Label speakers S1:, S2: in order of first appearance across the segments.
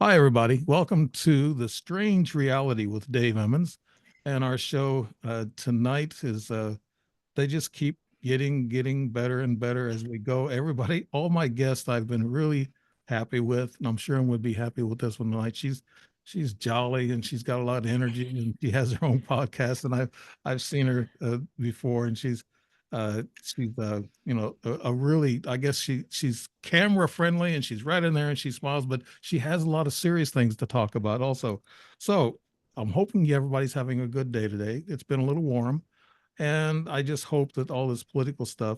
S1: Hi, everybody. Welcome to The Strange Reality with Dave Emmons. And our show tonight is they just keep getting better and better as we go. Everybody, all my guests I've been really happy with, and I'm sure I would be happy with this one tonight. She's jolly and she's got a lot of energy and she has her own podcast. And I've seen her before, and she's a really, I guess she's camera friendly and she's right in there and she smiles, but she has a lot of serious things to talk about also. So I'm hoping everybody's having a good day today. It's been a little warm, and I just hope that all this political stuff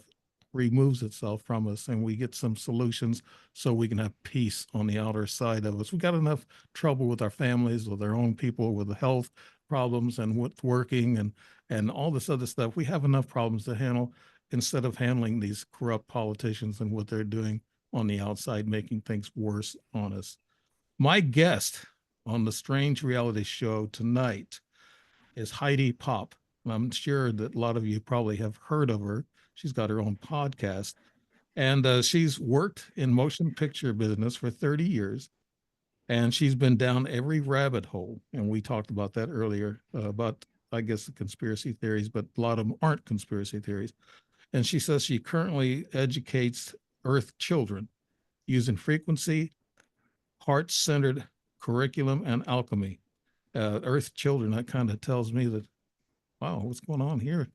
S1: removes itself from us and we get some solutions so we can have peace on the outer side of us. We got enough trouble with our families, with our own people, with the health problems and with working and all this other stuff. We have enough problems to handle instead of handling these corrupt politicians and what they're doing on the outside, making things worse on us. My guest on the Strange Reality Show tonight is Heidi Popp. I'm sure that a lot of you probably have heard of her. She's got her own podcast, and she's worked in motion picture business for 30 years, and she's been down every rabbit hole. And we talked about that earlier about, I guess, the conspiracy theories, but a lot of them aren't conspiracy theories. And she says she currently educates Earth children using frequency, heart-centered curriculum, and alchemy. Earth children, that kind of tells me that, wow, what's going on here?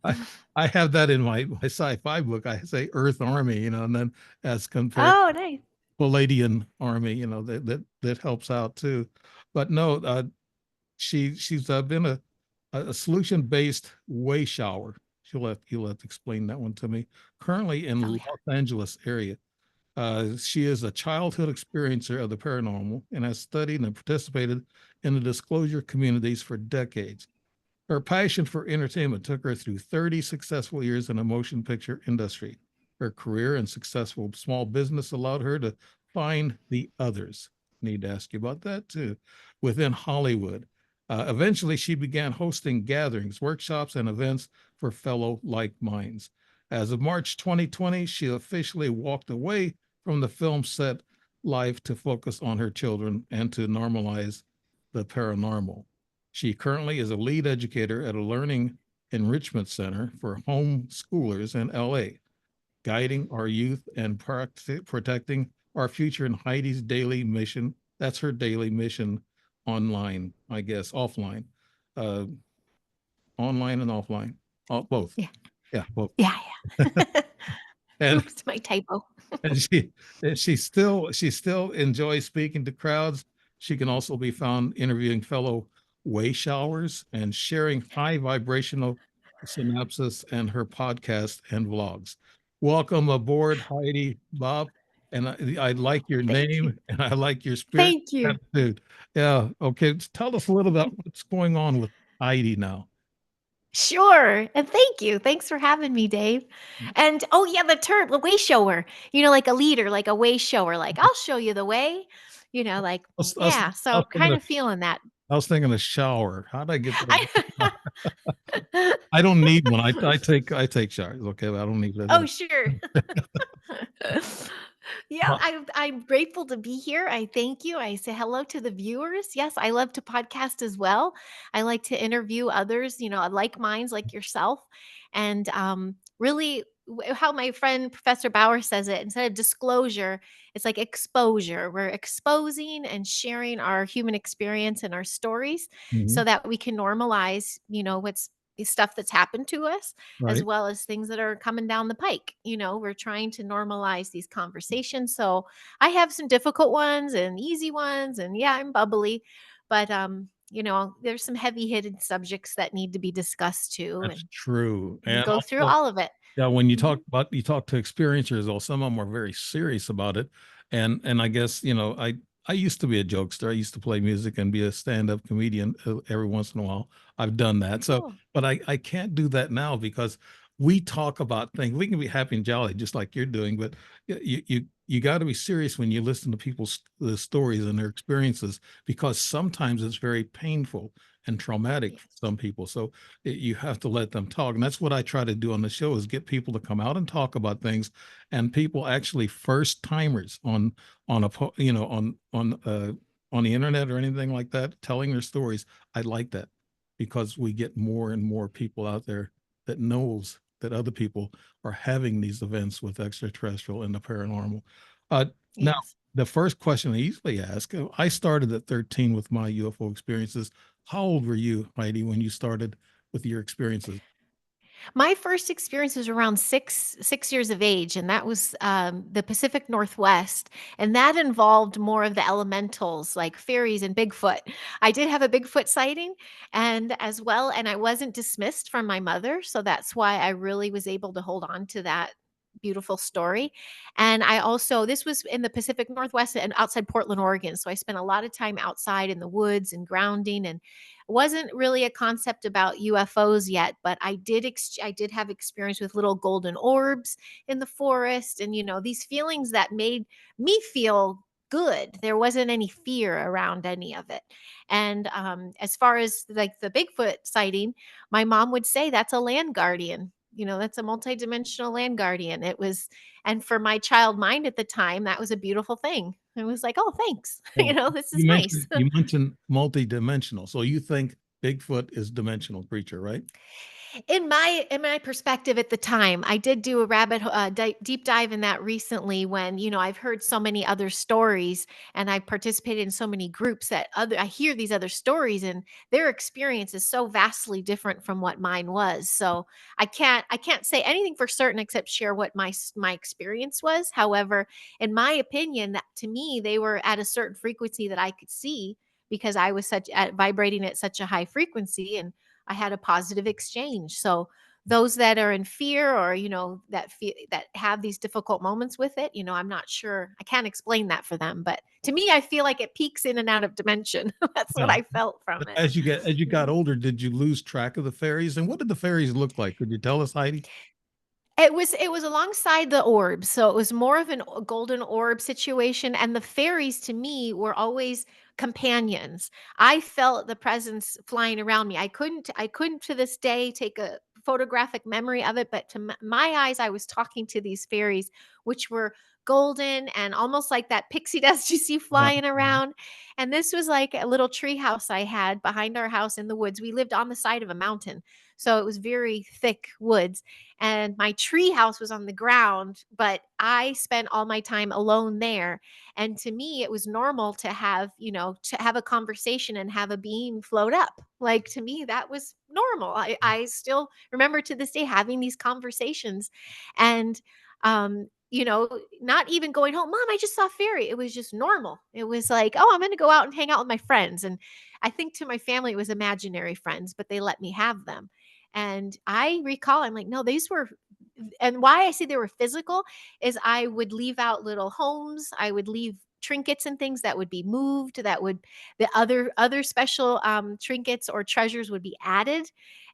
S1: I, I have that in my sci-fi book. I say Earth Army, and then as compared
S2: Oh, nice.
S1: Palladian Army, that helps out too. But no, she's been a solution based way shower. You'll have to explain that one to me. Currently in
S2: Oh,
S1: Los
S2: yeah.
S1: Angeles area. She is a childhood experiencer of the paranormal and has studied and participated in the disclosure communities for decades. Her passion for entertainment took her through 30 successful years in the motion picture industry. Her career and successful small business allowed her to find the others. Need to ask you about that too. Within Hollywood. Eventually, she began hosting gatherings, workshops, and events for fellow like minds. As of March 2020, she officially walked away from the film set life to focus on her children and to normalize the paranormal. She currently is a lead educator at a learning enrichment center for homeschoolers in LA, guiding our youth and protecting our future in Heidi's daily mission. That's her daily mission online, I guess, offline, uh, online and offline, both.
S2: Yeah.
S1: Yeah, both.
S2: Yeah. Yeah.
S1: And
S2: Oops, my typo.
S1: and she still enjoys speaking to crowds. She can also be found interviewing fellow way showers and sharing high vibrational synapses and her podcast and vlogs. Welcome aboard, Heidi Bob. And I like your
S2: Thank you.
S1: name and I like your spirit
S2: Thank you.
S1: attitude. Yeah. Okay. Tell us a little about what's going on with Heidi now.
S2: Sure. And thank you. Thanks for having me, Dave. And oh yeah, the term, the way shower, like a leader, like a way shower, like I'll show you the way, like,
S1: I was,
S2: yeah.
S1: I
S2: So
S1: was thinking
S2: kind
S1: of,
S2: of feeling that.
S1: I was thinking of shower. How did I get
S2: I
S1: that? I don't need one. I take showers. Okay, but I don't need
S2: Oh,
S1: that.
S2: sure. Yeah,
S1: Well,
S2: I'm grateful to be here. I thank you. I say hello to the viewers. Yes, I love to podcast as well. I like to interview others, like minds like yourself. And really, how my friend Professor Bauer says it, instead of disclosure, it's like exposure. We're exposing and sharing our human experience and our stories
S1: mhm,
S2: so that we can normalize, what's the stuff that's happened to us as
S1: right.
S2: well as things that are coming down the pike. We're trying to normalize these conversations. So I have some difficult ones and easy ones. And yeah, I'm bubbly, but there's some heavy hitting subjects that need to be discussed too.
S1: That's
S2: And
S1: true.
S2: we
S1: And
S2: go through
S1: also,
S2: all of it.
S1: yeah, when
S2: Mhm.
S1: you talk to experiencers, well, some of them are very serious about it. And I guess, I used to be a jokester. I used to play music and be a stand-up comedian every once in a while. I've done that. So,
S2: Cool.
S1: but I can't do that now because we talk about things. We can be happy and jolly just like you're doing, but you got to be serious when you listen to people's the stories and their experiences because sometimes it's very painful and traumatic
S2: Yes.
S1: for some people. So you have to let them talk. And that's what I try to do on the show is get people to come out and talk about things. And people actually first timers on a on the internet or anything like that, telling their stories. I like that because we get more and more people out there that knows that other people are having these events with extraterrestrial and the paranormal. Uh, Now,
S2: Yes.
S1: the first question I usually ask, I started at 13 with my UFO experiences. How old were you, Heidi, when you started with your experiences?
S2: My first experience was around 6 years of age, and that was, the Pacific Northwest, and that involved more of the elementals like fairies and Bigfoot. I did have a Bigfoot sighting and as well, and I wasn't dismissed from my mother, so that's why I really was able to hold on to that beautiful story. And I also this was in the Pacific Northwest and outside Portland, Oregon, so I spent a lot of time outside in the woods and grounding, and wasn't really a concept about UFOs yet, but I did have experience with little golden orbs in the forest, and these feelings that made me feel good. There wasn't any fear around any of it. And as far as like the Bigfoot sighting, my mom would say that's a land guardian. That's a multidimensional land guardian. It was, and for my child mind at the time, that was a beautiful thing. It was like, oh, thanks.
S1: Well,
S2: This is nice.
S1: you mentioned multi-dimensional. So you think Bigfoot is dimensional creature, right?
S2: In my perspective at the time, I did do a deep dive in that recently when I've heard so many other stories, and I've participated in so many groups that other I hear these other stories, and their experience is so vastly different from what mine was. So I can't say anything for certain except share what my experience was. However, in my opinion, to me they were at a certain frequency that I could see because I was such at vibrating at such a high frequency, and I had a positive exchange. So those that are in fear, or that have these difficult moments with it, I'm not sure. I can't explain that for them, but to me I feel like it peaks in and out of dimension. That's what
S1: Yeah.
S2: I felt from it.
S1: As you got
S2: Mhm.
S1: older, did you lose track of the fairies? And what did the fairies look like? Could you tell us, Heidi?
S2: It was alongside the orbs, so it was more of a golden orb situation, and the fairies to me were always companions. I felt the presence flying around me. I couldn't to this day take a photographic memory of it, but to my eyes, I was talking to these fairies, which were golden and almost like that pixie dust you see
S1: Yeah.
S2: flying around. And this was like a little tree house I had behind our house in the woods. We lived on the side of a mountain, so it was very thick woods, and my tree house was on the ground, but I spent all my time alone there. And to me, it was normal to have a conversation and have a being float up. Like to me, that was normal. I still remember to this day having these conversations, and not even going home, Mom, I just saw fairy. It was just normal. It was like, oh, I'm going to go out and hang out with my friends. And I think to my family, it was imaginary friends, but they let me have them. And I recall, I'm like, no, these were, and why I say they were physical is I would leave out little homes. I would leave trinkets and things that would be moved, that would, the other special trinkets or treasures would be added.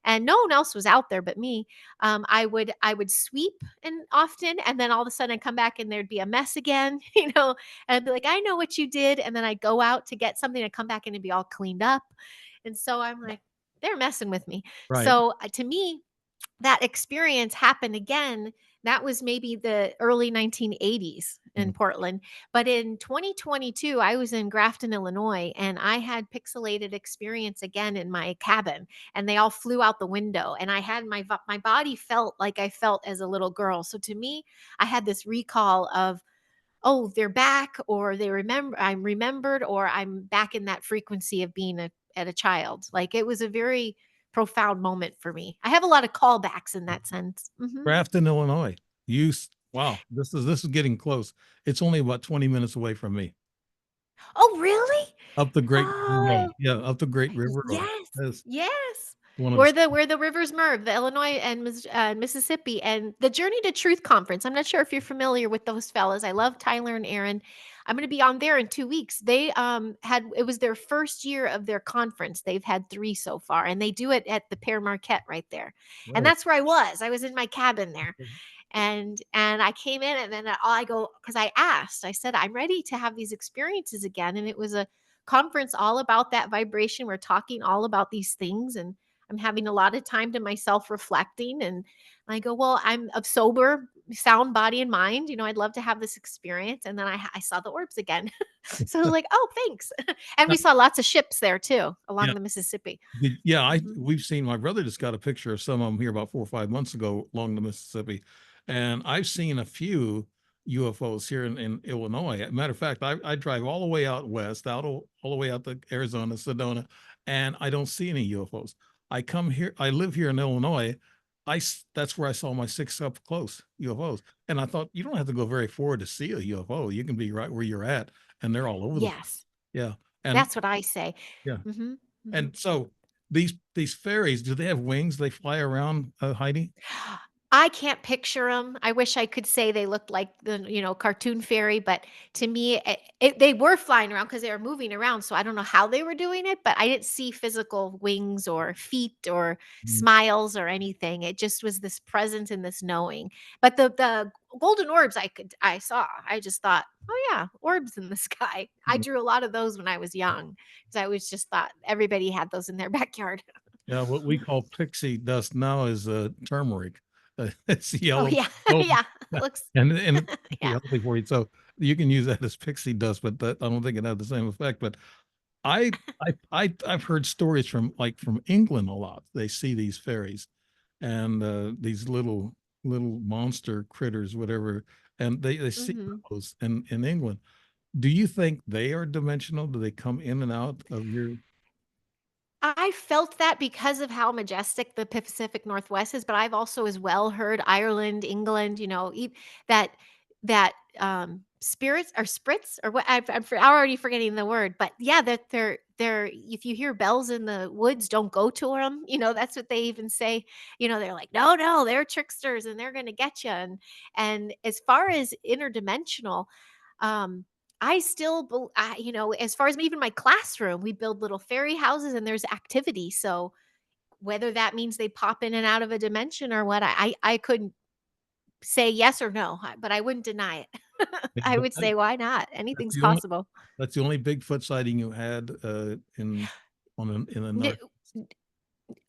S2: And no one else was out there but me. I would sweep and often, and then all of a sudden I'd come back and there'd be a mess again, and I'd be like, I know what you did. And then I'd go out to get something, I'd come back and it'd be all cleaned up. And so I'm like, they're messing with me.
S1: Right.
S2: So to me, that experience happened again. That was maybe the early 1980s in
S1: Mm.
S2: Portland. But in 2022, I was in Grafton, Illinois, and I had pixelated experience again in my cabin, and they all flew out the window. And I had my body felt like I felt as a little girl. So to me, I had this recall of, oh, they're back, or I'm remembered, or I'm back in that frequency of being at a child. Like it was a very profound moment for me. I have a lot of callbacks in that sense.
S1: Grafton, Illinois. Wow, this is getting close. It's only about 20 minutes away from me.
S2: Oh, really?
S1: Up the Great River Road.
S2: Oh,
S1: Yeah, up the Great River Road.
S2: yes,
S1: That's
S2: yes.
S1: one of
S2: Where
S1: the,
S2: the rivers merge, the Illinois and Mississippi, and the Journey to Truth conference. I'm not sure if you're familiar with those fellas. I love Tyler and Aaron. I'm going to be on there in 2 weeks. They had it was their first year of their conference. They've had three so far, and they do it at the Pere Marquette right there. And
S1: right.
S2: that's where I was. I was in my cabin there, and I came in, and then I go because I asked. I said, I'm ready to have these experiences again, and it was a conference all about that vibration. We're talking all about these things, and I'm having a lot of time to myself reflecting. And I go, well, I'm of sober, sound body and mind. I'd love to have this experience. And then I saw the orbs again. So I was like, oh, thanks. And
S1: Now,
S2: we saw lots of ships there too
S1: yeah,
S2: along the Mississippi.
S1: yeah,
S2: Mhm.
S1: we've seen, my brother just got a picture of some of them here about 4 or 5 months ago along the Mississippi, and I've seen a few UFOs here in Illinois. Matter of fact, I drive all the way out west, all the way out to Arizona, Sedona, and I don't see any UFOs. I come here, I live here in Illinois. That's where I saw my six up close UFOs, and I thought you don't have to go very forward to see a UFO. You can be right where you're at, and they're all over the place.
S2: Yes,
S1: Yeah, and
S2: that's what I say.
S1: yeah.
S2: Hmm. Hmm.
S1: And so these fairies, do they have wings? They fly around, Heidi?
S2: I can't picture them. I wish I could say they looked like the, cartoon fairy, but to me, they were flying around because they were moving around. So I don't know how they were doing it, but I didn't see physical wings or feet or
S1: Mm,
S2: smiles or anything. It just was this presence and this knowing. But the golden orbs I saw. I just thought, oh yeah, orbs in the sky. I
S1: mm.
S2: drew a lot of those when I was young because I was just thought everybody had those in their backyard.
S1: Yeah, what we call pixie dust now is turmeric. It's
S2: Oh
S1: yellow,
S2: yeah,
S1: golden,
S2: yeah.
S1: yeah,
S2: Looks
S1: and it's actually
S2: yeah.
S1: healthy for you. So you can use that as pixie dust, but that, I don't think it had the same effect. But I've heard stories from, like, from England a lot. They see these fairies and these little monster critters, whatever, and they see
S2: Mhm.
S1: those in England. Do you think they are dimensional? Do they come in and out of your?
S2: I felt that because of how majestic the Pacific Northwest is, but I've also as well heard Ireland, England, that spirits or spritz or what I'm already forgetting the word, but yeah, that they're if you hear bells in the woods, don't go to them. That's what they even say. They're like, no, no, they're tricksters and they're going to get you. And as far as interdimensional, um, I still, as far as even my classroom, we build little fairy houses and there's activity. So whether that means they pop in and out of a dimension or what, I couldn't say yes or no, but I wouldn't deny it.
S1: Yeah,
S2: I
S1: but
S2: would say, why not?
S1: that's
S2: Anything's
S1: the only
S2: possible.
S1: that's the only Bigfoot sighting you had in the
S2: N-
S1: Northeast. I mean,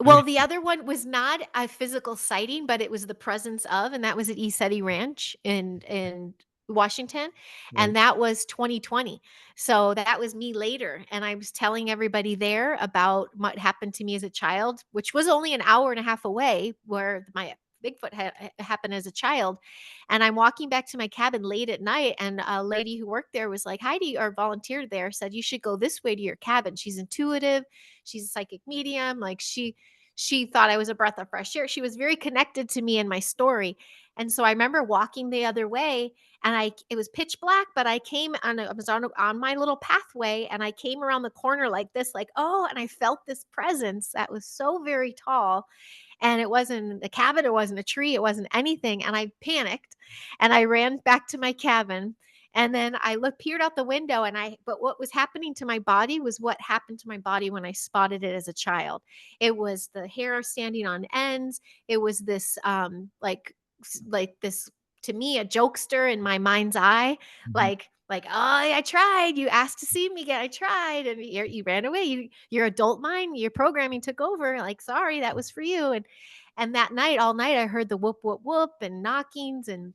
S2: Well, the other one was not a physical sighting, but it was the presence of, and that was at East Ranch in Washington,
S1: right.
S2: and that was 2020. So that was me later, and I was telling everybody there about what happened to me as a child, which was only an hour and a half away, where my Bigfoot happened as a child. And I'm walking back to my cabin late at night, and a lady who worked there was like, Heidi, or volunteered there, said you should go this way to your cabin. She's intuitive, she's a psychic medium, like she thought I was a breath of fresh air. She was very connected to me and my story. And so I remember walking the other way, and it was pitch black, but I was on my little pathway, and I came around the corner like this, like, oh, and I felt this presence that was so very tall, and it wasn't a cabin, it wasn't a tree, it wasn't anything, and I panicked, and I ran back to my cabin, and then I peered out the window, but what was happening to my body was what happened to my body when I spotted it as a child. It was the hair standing on ends. It was this, like this, to me, a jokester in my mind's eye,
S1: Mhm.
S2: like, "Oh, I tried. You asked to see me again. I tried, and you ran away. Your adult mind, your programming took over. Like, sorry, that was for you." And that night, all night, I heard the whoop, whoop, whoop and knockings, and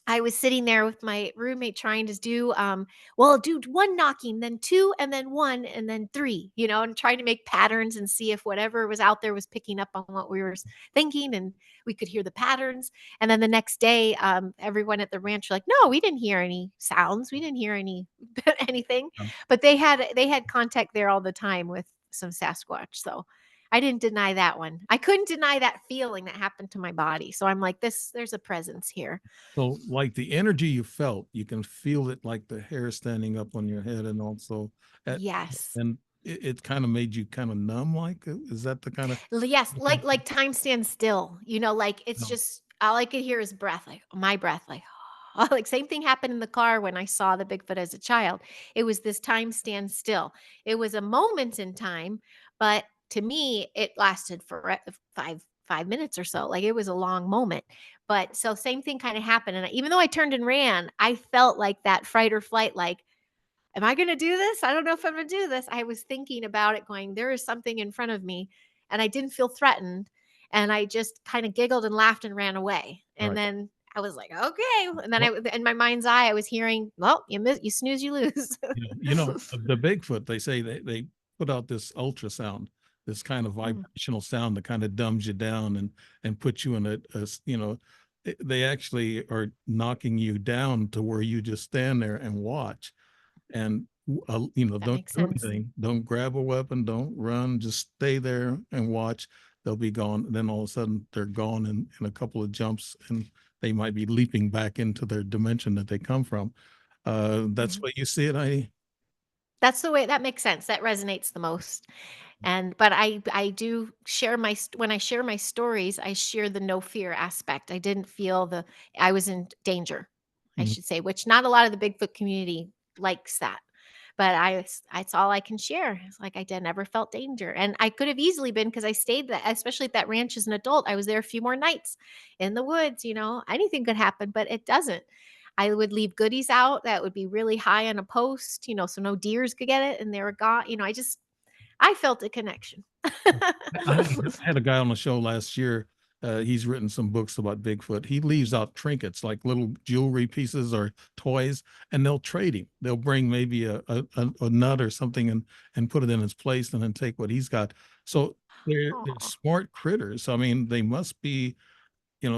S2: I was sitting there with my roommate trying to do, well, do one knocking, then two, and then one, and then three, and trying to make patterns and see if whatever was out there was picking up on what we were thinking, and we could hear the patterns. And then the next day, everyone at the ranch were like, no, we didn't hear any sounds, we didn't hear any anything,
S1: Um,
S2: but they had contact there all the time with some Sasquatch. So I didn't deny that one. I couldn't deny that feeling that happened to my body. So I'm like, there's a presence here.
S1: So, like, the energy you felt, you can feel it, like the hair standing up on your head, and also, at,
S2: Yes.
S1: and it kind of made you kind of numb. Like, is that the kind of?
S2: Yes, like time stands still, like it's
S1: No.
S2: just all I could hear is breath, like my breath, like like same thing happened in the car when I saw the Bigfoot as a child. It was this time stand still. It was a moment in time, but to me it lasted for 5 minutes or so. Like it was a long moment. But so same thing kind of happened, and even though I turned and ran, I felt like that fright or flight, like am I going to do this? I don't know if I'm going to do this. I was thinking about it going, there is something in front of me, and I didn't feel threatened. And I just kind of giggled and laughed and ran away. And
S1: Right.
S2: then I was like, okay. And then
S1: Well,
S2: in my mind's eye, I was hearing, well, you snooze, you lose.
S1: the Bigfoot, they say they put out this ultrasound, this kind of
S2: Mm,
S1: vibrational sound that kind of dumbs you down and puts you in they actually are knocking you down to where you just stand there and watch. And
S2: that
S1: don't
S2: makes
S1: do
S2: sense.
S1: anything, don't grab a weapon, don't run, just stay there and watch. They'll be gone. Then all of a sudden they're gone in a couple of jumps, and they might be leaping back into their dimension that they come from. That's
S2: Mhm.
S1: what you see it.
S2: That's the way that makes sense. That resonates the most. And but I do share when I share my stories, I share the no fear aspect. I didn't feel I was in danger, I
S1: Mhm.
S2: should say, which not a lot of the Bigfoot community likes that. But it's all I can share. It's like I did never felt danger. And I could have easily been because I stayed that, especially at that ranch as an adult. I was there a few more nights in the woods, anything could happen, but it doesn't. I would leave goodies out that would be really high on a post, so no deers could get it and they were gone. I felt a connection.
S1: I had a guy on the show last year. He's written some books about Bigfoot. He leaves out trinkets like little jewelry pieces or toys, and they'll trade him. They'll bring maybe a nut or something and put it in its place, and then take what he's got. So they're
S2: Aw.
S1: smart critters. I mean, they must be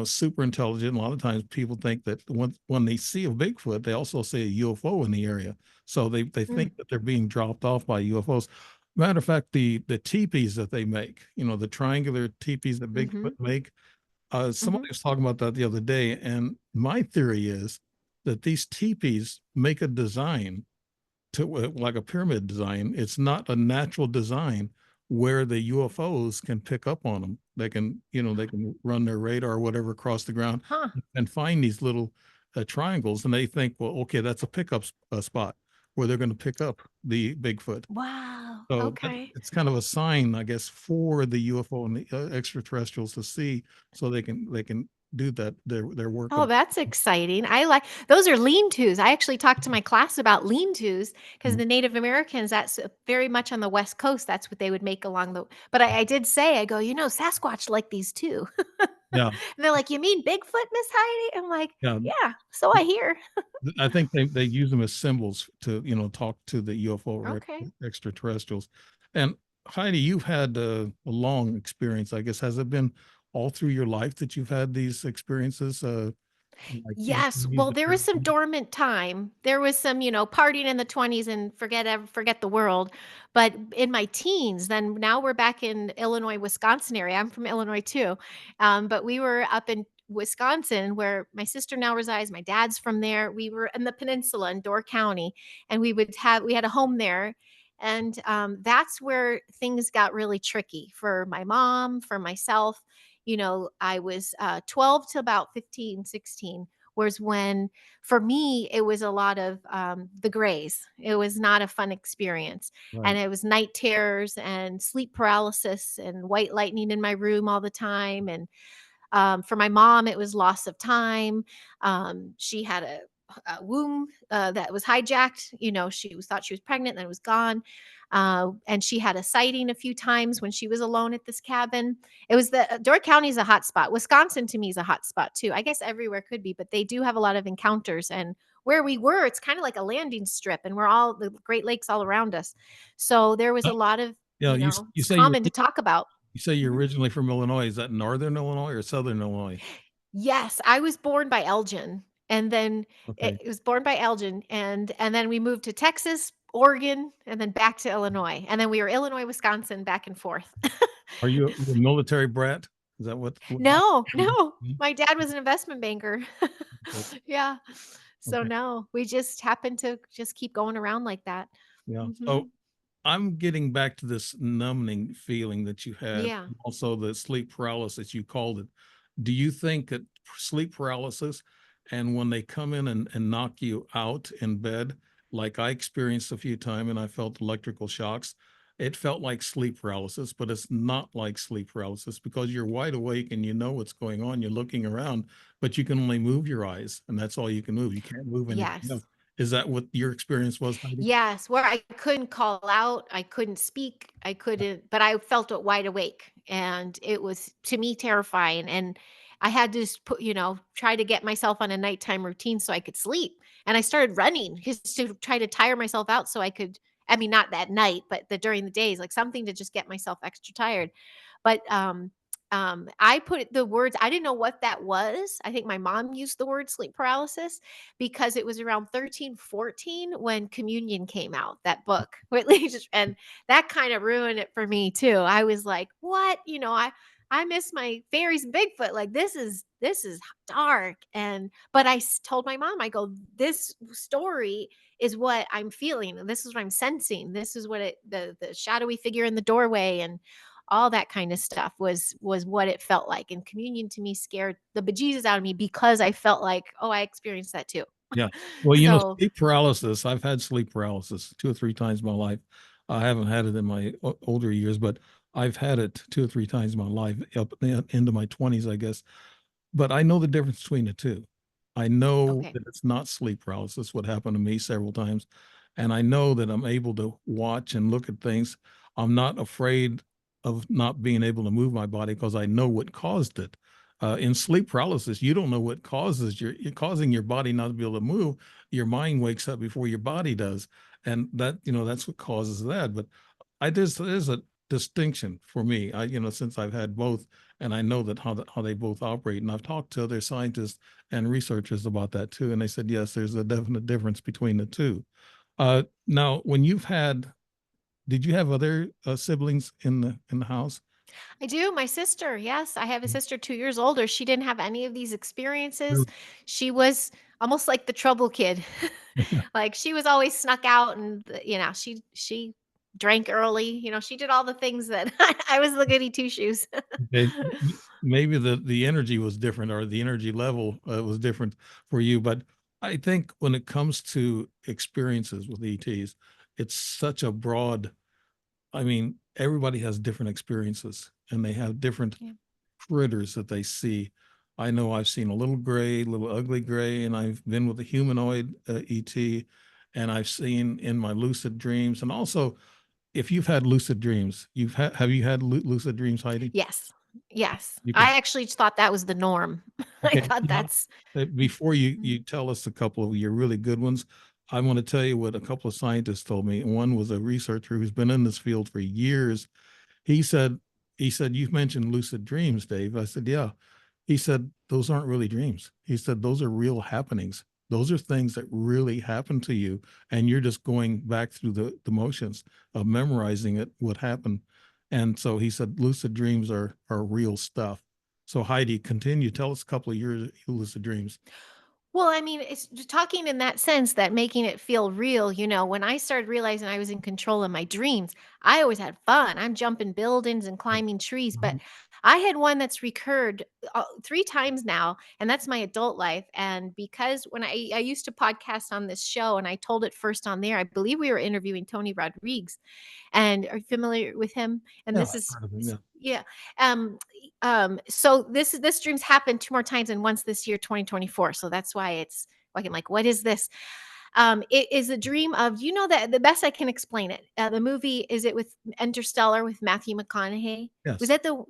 S1: super intelligent. A lot of times people think that when they see a Bigfoot, they also see a UFO in the area. So they
S2: Mm,
S1: think that they're being dropped off by UFOs. Matter of fact, the teepees that they make, the triangular teepees that Bigfoot
S2: mhm,
S1: make, somebody
S2: mhm.
S1: was talking about that the other day, and my theory is that these teepees make a design like a pyramid design. It's not a natural design where the UFOs can pick up on them. They can run their radar or whatever across the ground
S2: Huh.
S1: and find these little triangles, and they think, well, okay, that's a pickup spot where they're going to pick up the Bigfoot.
S2: Wow.
S1: So
S2: Okay.
S1: it's kind of a sign, I guess, for the UFO and the extraterrestrials to see, so they can do that their work
S2: Oh,
S1: of.
S2: that's exciting. I like those are lean-tos. I actually talked to my class about lean-tos because
S1: Mm,
S2: the Native Americans, that's very much on the West Coast. That's what they would make along the. But I did say, I go, Sasquatch like these too.
S1: yeah,
S2: And they're like, you mean Bigfoot, Miss Heidi? I'm like,
S1: yeah.
S2: yeah. So I hear.
S1: I think they use them as symbols to talk to the UFO or
S2: Okay.
S1: extraterrestrials. And Heidi, you've had a long experience, I guess. Has it been all through your life that you've had these experiences? Like
S2: Yes.
S1: use
S2: Well,
S1: the
S2: there was some
S1: paranormal?
S2: dormant time. There was some, partying in the 20s and forget the world. But in my teens, then now we're back in Illinois, Wisconsin area. I'm from Illinois too. But we were up in Wisconsin where my sister now resides. My dad's from there. We were in the peninsula in Door County, and we had a home there. And that's where things got really tricky for my mom, for myself. I was 12 to about 15, 16 was when, for me, it was a lot of the grays. It was not a fun experience. And
S1: Right,
S2: it was night terrors and sleep paralysis and white lightning in my room all the time. And for my mom, it was loss of time. She had a womb that was hijacked. Thought she was pregnant, and then it was gone. And she had a sighting a few times when she was alone at this cabin. It was Door County is a hot spot. Wisconsin to me is a hot spot too. I guess everywhere could be, but they do have a lot of encounters. And where we were, it's kind of like a landing strip, and we're all the Great Lakes all around us. So there was
S1: oh,
S2: a lot of,
S1: yeah. You
S2: it's
S1: say you're
S2: common to talk about. Mhm.
S1: originally from Illinois. Is that northern Illinois or southern Illinois?
S2: Yes, I was born by Elgin, and then
S1: Okay.
S2: it was born by Elgin, and then we moved to Texas, Oregon, and then back to Illinois, and then we were Illinois, Wisconsin, back and forth.
S1: Are you a military brat? Is that what
S2: No, no,
S1: Mhm.
S2: my dad was an investment banker.
S1: Okay.
S2: Yeah. So,
S1: Okay.
S2: no, we just happened to just keep going around like that.
S1: Yeah. So
S2: Mhm.
S1: I'm getting back to this numbing feeling that you had,
S2: Yeah.
S1: and also the sleep paralysis, you called it. Do you think that sleep paralysis, and when they come in and knock you out in bed, like I experienced a few times and I felt electrical shocks, it felt like sleep paralysis, but it's not like sleep paralysis because you're wide awake and you know what's going on. You're looking around, but you can only move your eyes, and that's all you can move. You can't move anything else.
S2: Yes.
S1: Is that what your experience was, Heidi?
S2: Yes, where I couldn't call out, I couldn't speak, I couldn't, but I felt it wide awake, and it was, to me, terrifying, and I had to just put, try to get myself on a nighttime routine so I could sleep, and I started running just to try to tire myself out so I could, I mean, not that night, but during the days, like something to just get myself extra tired. But, I put the words, I didn't know what that was. I think my mom used the word sleep paralysis because it was around 13, 14 when Communion came out, that book. And that kind of ruined it for me too. I was like, "What?" I miss my fairies and Bigfoot. Like, this is dark. And but told my mom, I go, "This story is what I'm feeling. And this is what I'm sensing. This is what the shadowy figure in the doorway and all that kind of stuff was what it felt like." And Communion to me scared the bejesus out of me because I felt like, oh, I experienced that too.
S1: Yeah. Well,
S2: So,
S1: sleep paralysis, I've had sleep paralysis 2 or 3 times in my life. I haven't had it in my older years, but I've had it 2 or 3 times in my life, up into my 20s, I guess. But I know the difference between the 2. I know
S2: okay.
S1: that it's not sleep paralysis, what happened to me several times, and I know that I'm able to watch and look at things. I'm not afraid of not being able to move my body because I know what caused it. In sleep paralysis, you don't know what causes you're causing your body not to be able to move. Your mind wakes up before your body does, and that's what causes that. But there's a distinction for me. Since I've had both, and I know that how they both operate. And I've talked to other scientists and researchers about that too, and they said yes, there's a definite difference between the two. Now, did you have other siblings in the house?
S2: I do. My sister, yes, I have a sister 2 years older. She didn't have any of these experiences.
S1: Really?
S2: She was almost like the trouble kid. Like, she was always snuck out, and she drank early. She did all the things that I was the goody two shoes.
S1: Okay. Maybe the energy was different, or the energy level was different for you. But I think when it comes to experiences with ETs, it's such a broad. I mean, everybody has different experiences, and they have different
S2: Yeah.
S1: critters that they see. I know I've seen a little ugly gray, and I've been with a humanoid ET, and I've seen in my lucid dreams. And also, if you've had lucid dreams, have you had lucid dreams, Heidi?
S2: Yes. Yes.
S1: You could
S2: I actually thought that was the norm. I
S1: Okay.
S2: thought that's
S1: Before you
S2: mm,
S1: you tell us a couple of your really good ones, I want to tell you what a couple of scientists told me. One was a researcher who's been in this field for years. He said, "You've mentioned lucid dreams, Dave." I said, "Yeah." He said, "Those aren't really dreams." He said, "Those are real happenings. Those are things that really happen to you, and you're just going back through the motions of memorizing it, what happened." And so he said, lucid dreams are real stuff. So Heidi, continue. Tell us a couple of your lucid dreams.
S2: well, I mean, it's just talking in that sense, that making it feel real. When I started realizing I was in control of my dreams, I always had fun. I'm jumping buildings and climbing trees, but
S1: Mhm.
S2: I had one that's recurred 3 times now, and that's my adult life. And because when I used to podcast on this show, and I told it first on there, I believe we were interviewing Tony Rodriguez. And are you familiar with him? And
S1: Yeah,
S2: this
S1: I've
S2: is
S1: heard of him. Yeah.
S2: yeah. Um so this dream's happened 2 more times, and once this year, 2024. So that's why it's like, I'm like, what is this? It is a dream of, that the best I can explain it. The movie, is it with Interstellar with Matthew McConaughey? Was
S1: Yes.
S2: that the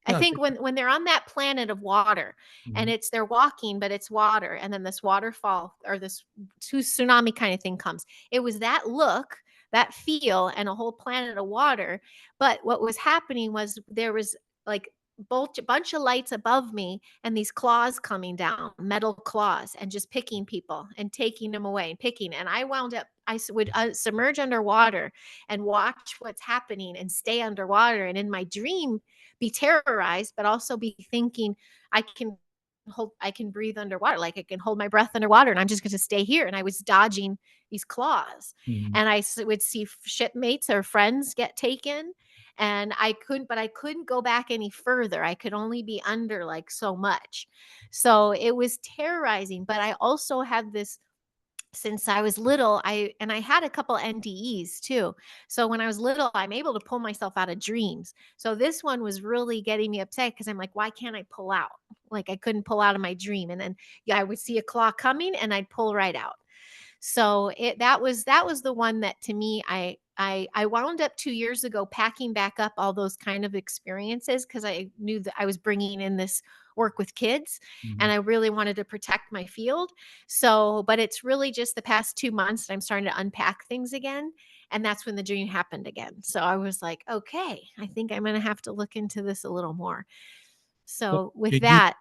S2: I
S1: Yeah. I
S2: think
S1: think
S2: when they're on that planet of water, and
S1: Mhm.
S2: they're walking, but it's water, and then this waterfall or this tsunami kind of thing comes. It was that look, that feel, and a whole planet of water. But what was happening was there was like bunch of lights above me, and these claws coming down, metal claws, and just picking people and taking them away and picking. And I wound up, would submerge underwater and watch what's happening and stay underwater. And in my dream, be terrorized, but also be thinking, I can I can breathe underwater. Like, I can hold my breath underwater, and I'm just going to stay here. And I was dodging these claws,
S1: Mhm.
S2: and would see shipmates or friends get taken, and I couldn't go back any further. I could only be under like so much. So it was terrorizing, but I also had this, since I was little, I had a couple NDEs too. So when I was little, I'm able to pull myself out of dreams. So this one was really getting me upset because I'm like, why can't I pull out? Like, I couldn't pull out of my dream. And then, yeah, I would see a claw coming and I'd pull right out. So that was the one that to me I wound up 2 years ago packing back up all those kind of experiences because I knew that I was bringing in this work with kids
S1: Mhm.
S2: and I really wanted to protect my field. So, but it's really just the past 2 months that I'm starting to unpack things again. And that's when the dream happened again. So I was like, okay, I think I'm going to have to look into this a little more.
S1: So
S2: So with
S1: did
S2: that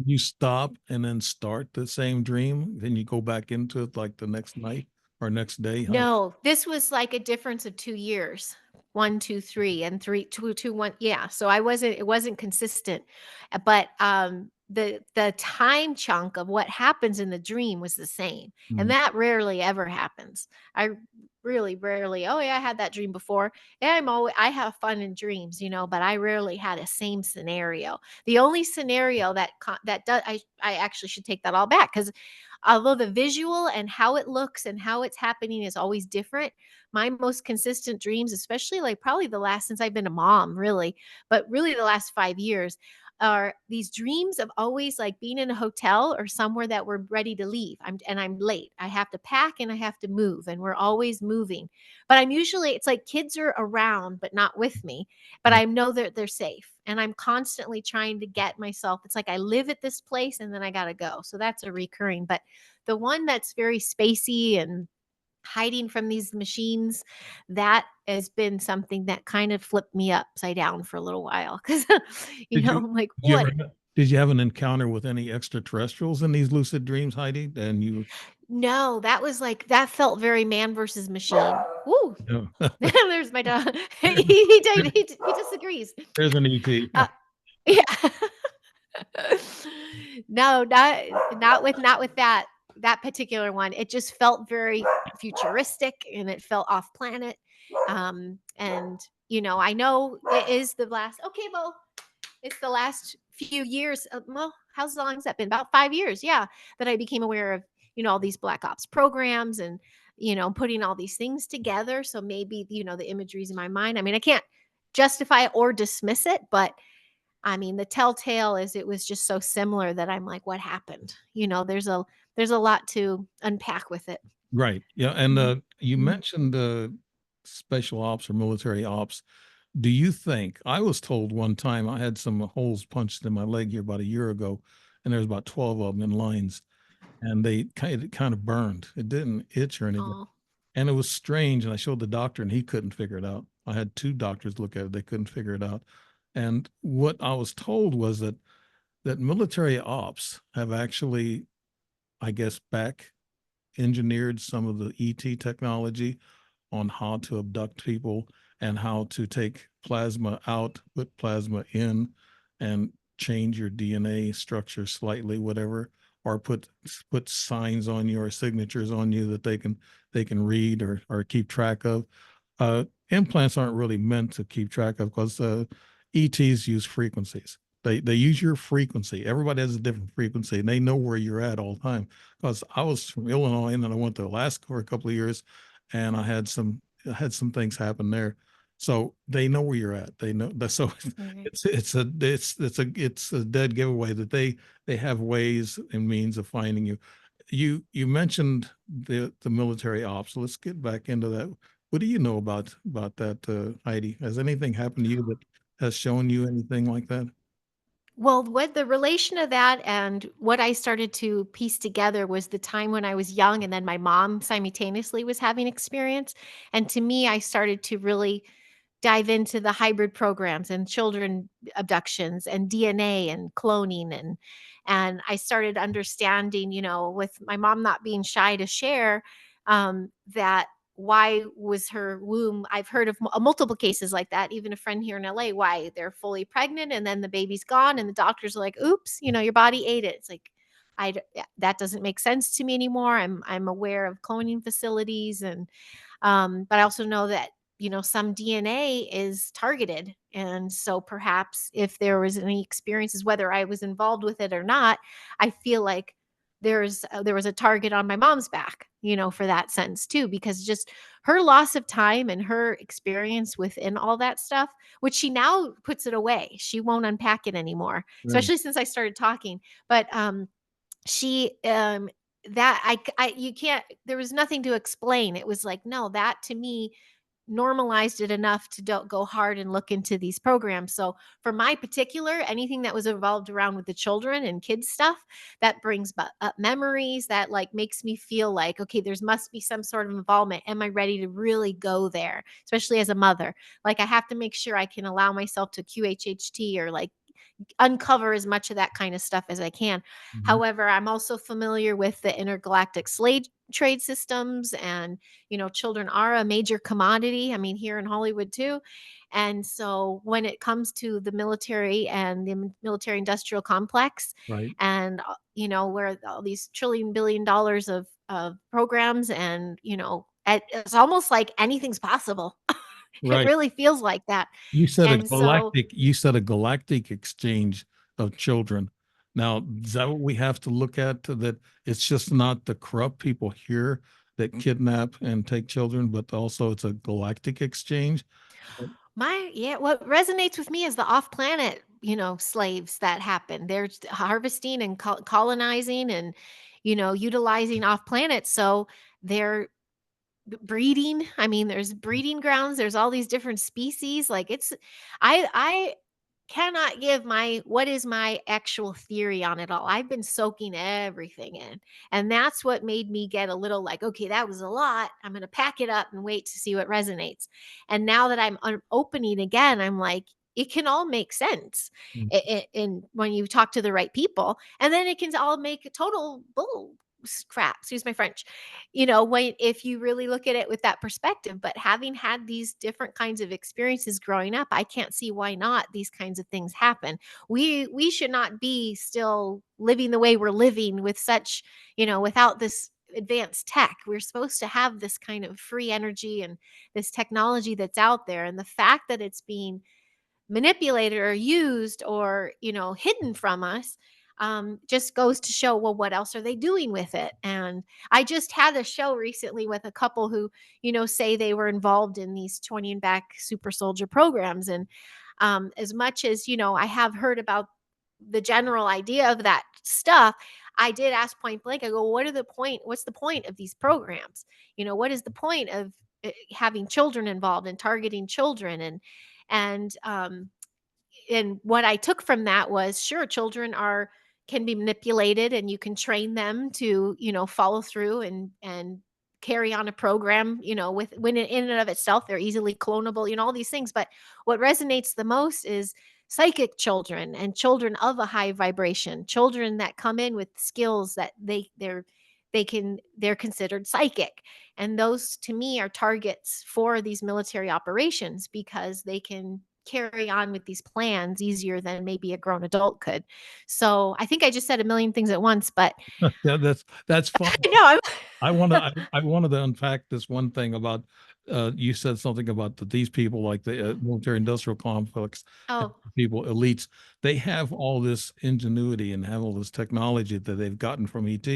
S1: you stop and then start the same dream? Then you go back into it like the next night or next day? How?
S2: no, this was like a difference of 2 years. 1, 2, 3, and 3, 2, 2, 1. Yeah, so it wasn't consistent. But, the time chunk of what happens in the dream was the same, and
S1: Mm,
S2: that rarely ever happens. I really rarely, "Oh, yeah, I had that dream before." Yeah, I have fun in dreams, but I rarely had a same scenario. The only scenario that does I actually should take that all back because although the visual and how it looks and how it's happening is always different, my most consistent dreams, especially like probably the last since I've been a mom, really, but really the last 5 years, are these dreams of always like being in a hotel or somewhere that we're ready to leave. I'm late. I have to pack and I have to move, and we're always moving. But I'm usually it's like kids are around but not with me, but
S1: right.
S2: I know that they're safe. And I'm constantly trying to get myself. It's like I live at this place and then I gotta go. So that's a recurring. But the one that's very spacey and hiding from these machines, that has been something that kind of flipped me upside down for a little while because,
S1: Did you
S2: I'm like,
S1: did you
S2: what?
S1: ever did you have an encounter with any extraterrestrials in these lucid dreams, Heidi? And you
S2: No, that was like, that felt very man versus machine. Woo.
S1: know,
S2: There's my dog. He disagrees.
S1: there's an ET.
S2: Uh, yeah. No, not with that particular one. It just felt very futuristic and it felt off planet. And I know it is the last okay, well, it's the last few years. Well, how long has that been? About 5 years, yeah, that I became aware of, all these black ops programs and putting all these things together. So maybe, the imagery's in my mind. I mean, I can't justify it or dismiss it, but I mean, the telltale is it was just so similar that I'm like, what happened? There's a lot to unpack with it.
S1: Right. Yeah. And
S2: Mhm.
S1: you
S2: Mhm.
S1: mentioned special ops or military ops. Do you think I was told one time I had some holes punched in my leg here about a year ago, and there's about 12 of them in lines, and they kind of burned. It didn't itch or anything.
S2: Oh,
S1: And it was strange. And I showed the doctor, and he couldn't figure it out. I had two doctors look at it. They couldn't figure it out. And what I was told was that military ops have actually, I guess, back engineered some of the ET technology on how to abduct people and how to take plasma out, put plasma in, and change your DNA structure slightly, whatever, or put signs on you or signatures on you that they can read or keep track of. Implants aren't really meant to keep track of because ETs use frequencies. They use your frequency. Everybody has a different frequency, and they know where you're at all the time. Because I was from Illinois, and then I went to Alaska for a couple of years, and I had some things happen there. So they know where you're at. They know that. So
S2: okay.
S1: it's a dead giveaway that they have ways and means of finding you. You mentioned the military ops. So let's get back into that. What do you know about that, Heidi? Has anything happened to you that has shown you anything like that?
S2: Well, what the relation of that and what I started to piece together was the time when I was young and then my mom simultaneously was having experience. And to me, I started to really dive into the hybrid programs and children abductions and DNA and cloning and I started understanding, with my mom not being shy to share that why was her womb I've heard of multiple cases like that, even a friend here in LA, why they're fully pregnant and then the baby's gone and the doctors are like, oops, your body ate it. It's like yeah, that doesn't make sense to me anymore. I'm aware of cloning facilities and but I also know that, some DNA is targeted. And so perhaps if there was any experiences, whether I was involved with it or not, I feel like there was a target on my mom's back, for that sense too, because just her loss of time and her experience within all that stuff, which she now puts it away. She won't unpack it anymore,
S1: Right.
S2: especially since I started talking. But she that I you can't, there was nothing to explain. It was like, no, that to me normalized it enough to don't go hard and look into these programs. So for my particular, anything that was involved around with the children and kids stuff, that brings up memories, that like makes me feel like, okay, there's must be some sort of involvement. Am I ready to really go there? Especially as a mother. Like I have to make sure I can allow myself to QHHT or like uncover as much of that kind of stuff as I can.
S1: Mhm.
S2: However, I'm also familiar with the intergalactic slave trade systems, and children are a major commodity, I mean, here in Hollywood too. And so when it comes to the military and the military industrial complex,
S1: Right,
S2: and where all these trillion billion dollars of programs, and it's almost like anything's possible. It
S1: right.
S2: really feels like that. And so
S1: You said a galactic exchange of children. Now, is that what we have to look at, that it's just not the corrupt people here that kidnap and take children, but also it's a galactic exchange?
S2: what resonates with me is the off-planet, slaves that happen. They're harvesting and colonizing and, utilizing off planet. So they're breeding. I mean, there's breeding grounds. There's all these different species. Like I cannot give my what is my actual theory on it all. I've been soaking everything in. And that's what made me get a little like, okay, that was a lot. I'm going to pack it up and wait to see what resonates. And now that I'm opening again, I'm like, it can all make sense in when you talk to the right people. And then it can all make a total bull crap, excuse my French, when if you really look at it with that perspective. But having had these different kinds of experiences growing up, I can't see why not these kinds of things happen. We should not be still living the way we're living with such, without this advanced tech. We're supposed to have this kind of free energy and this technology that's out there. And the fact that it's being manipulated or used or hidden from us, just goes to show, well, what else are they doing with it? And I just had a show recently with a couple who say they were involved in these 20 and back super soldier programs. And as much as I have heard about the general idea of that stuff, I did ask point blank, I go, what's the point of these programs? What is the point of having children involved and targeting children? And what I took from that was, sure, children are can be manipulated, and you can train them to, follow through and carry on a program, with when in and of itself they're easily clonable, all these things. But what resonates the most is psychic children and children of a high vibration, children that come in with skills that they're considered psychic. And those to me are targets for these military operations, because they can carry on with these plans easier than maybe a grown adult could. So I think I just said a million things at once, but
S1: Yeah, that's fine.
S2: no, I'm
S1: I wanted to unpack this one thing about, you said something about that these people, like the military industrial complex,
S2: oh,
S1: people elites, they have all this ingenuity and have all this technology that they've gotten from ET,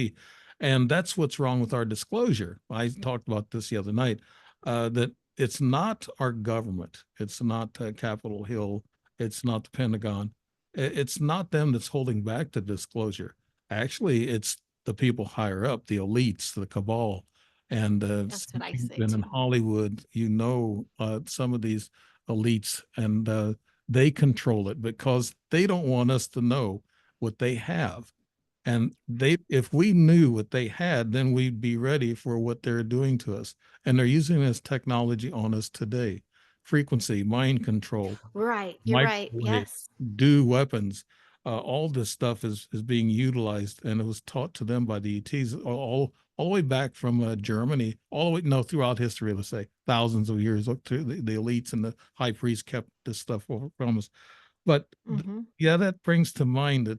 S1: and that's what's wrong with our disclosure. I talked about this the other night, that it's not our government, it's not Capitol Hill, it's not the Pentagon, it's not them that's holding back the disclosure. Actually, it's the people higher up, the elites, the cabal. And
S2: that's what I
S1: you've
S2: say
S1: been in
S2: too.
S1: Hollywood, some of these elites, and they control it because they don't want us to know what they have. And if we knew what they had, then we'd be ready for what they're doing to us. And they're using this technology on us today. Frequency, mind control,
S2: Right, you're right.
S1: microwave,
S2: Yes.
S1: do weapons. All this stuff is being utilized, and it was taught to them by the ETs all the way back from Germany, all the way no throughout history. Let's say thousands of years. Up to the elites and the high priests kept this stuff from us. But
S2: Hmm.
S1: yeah, that brings to mind that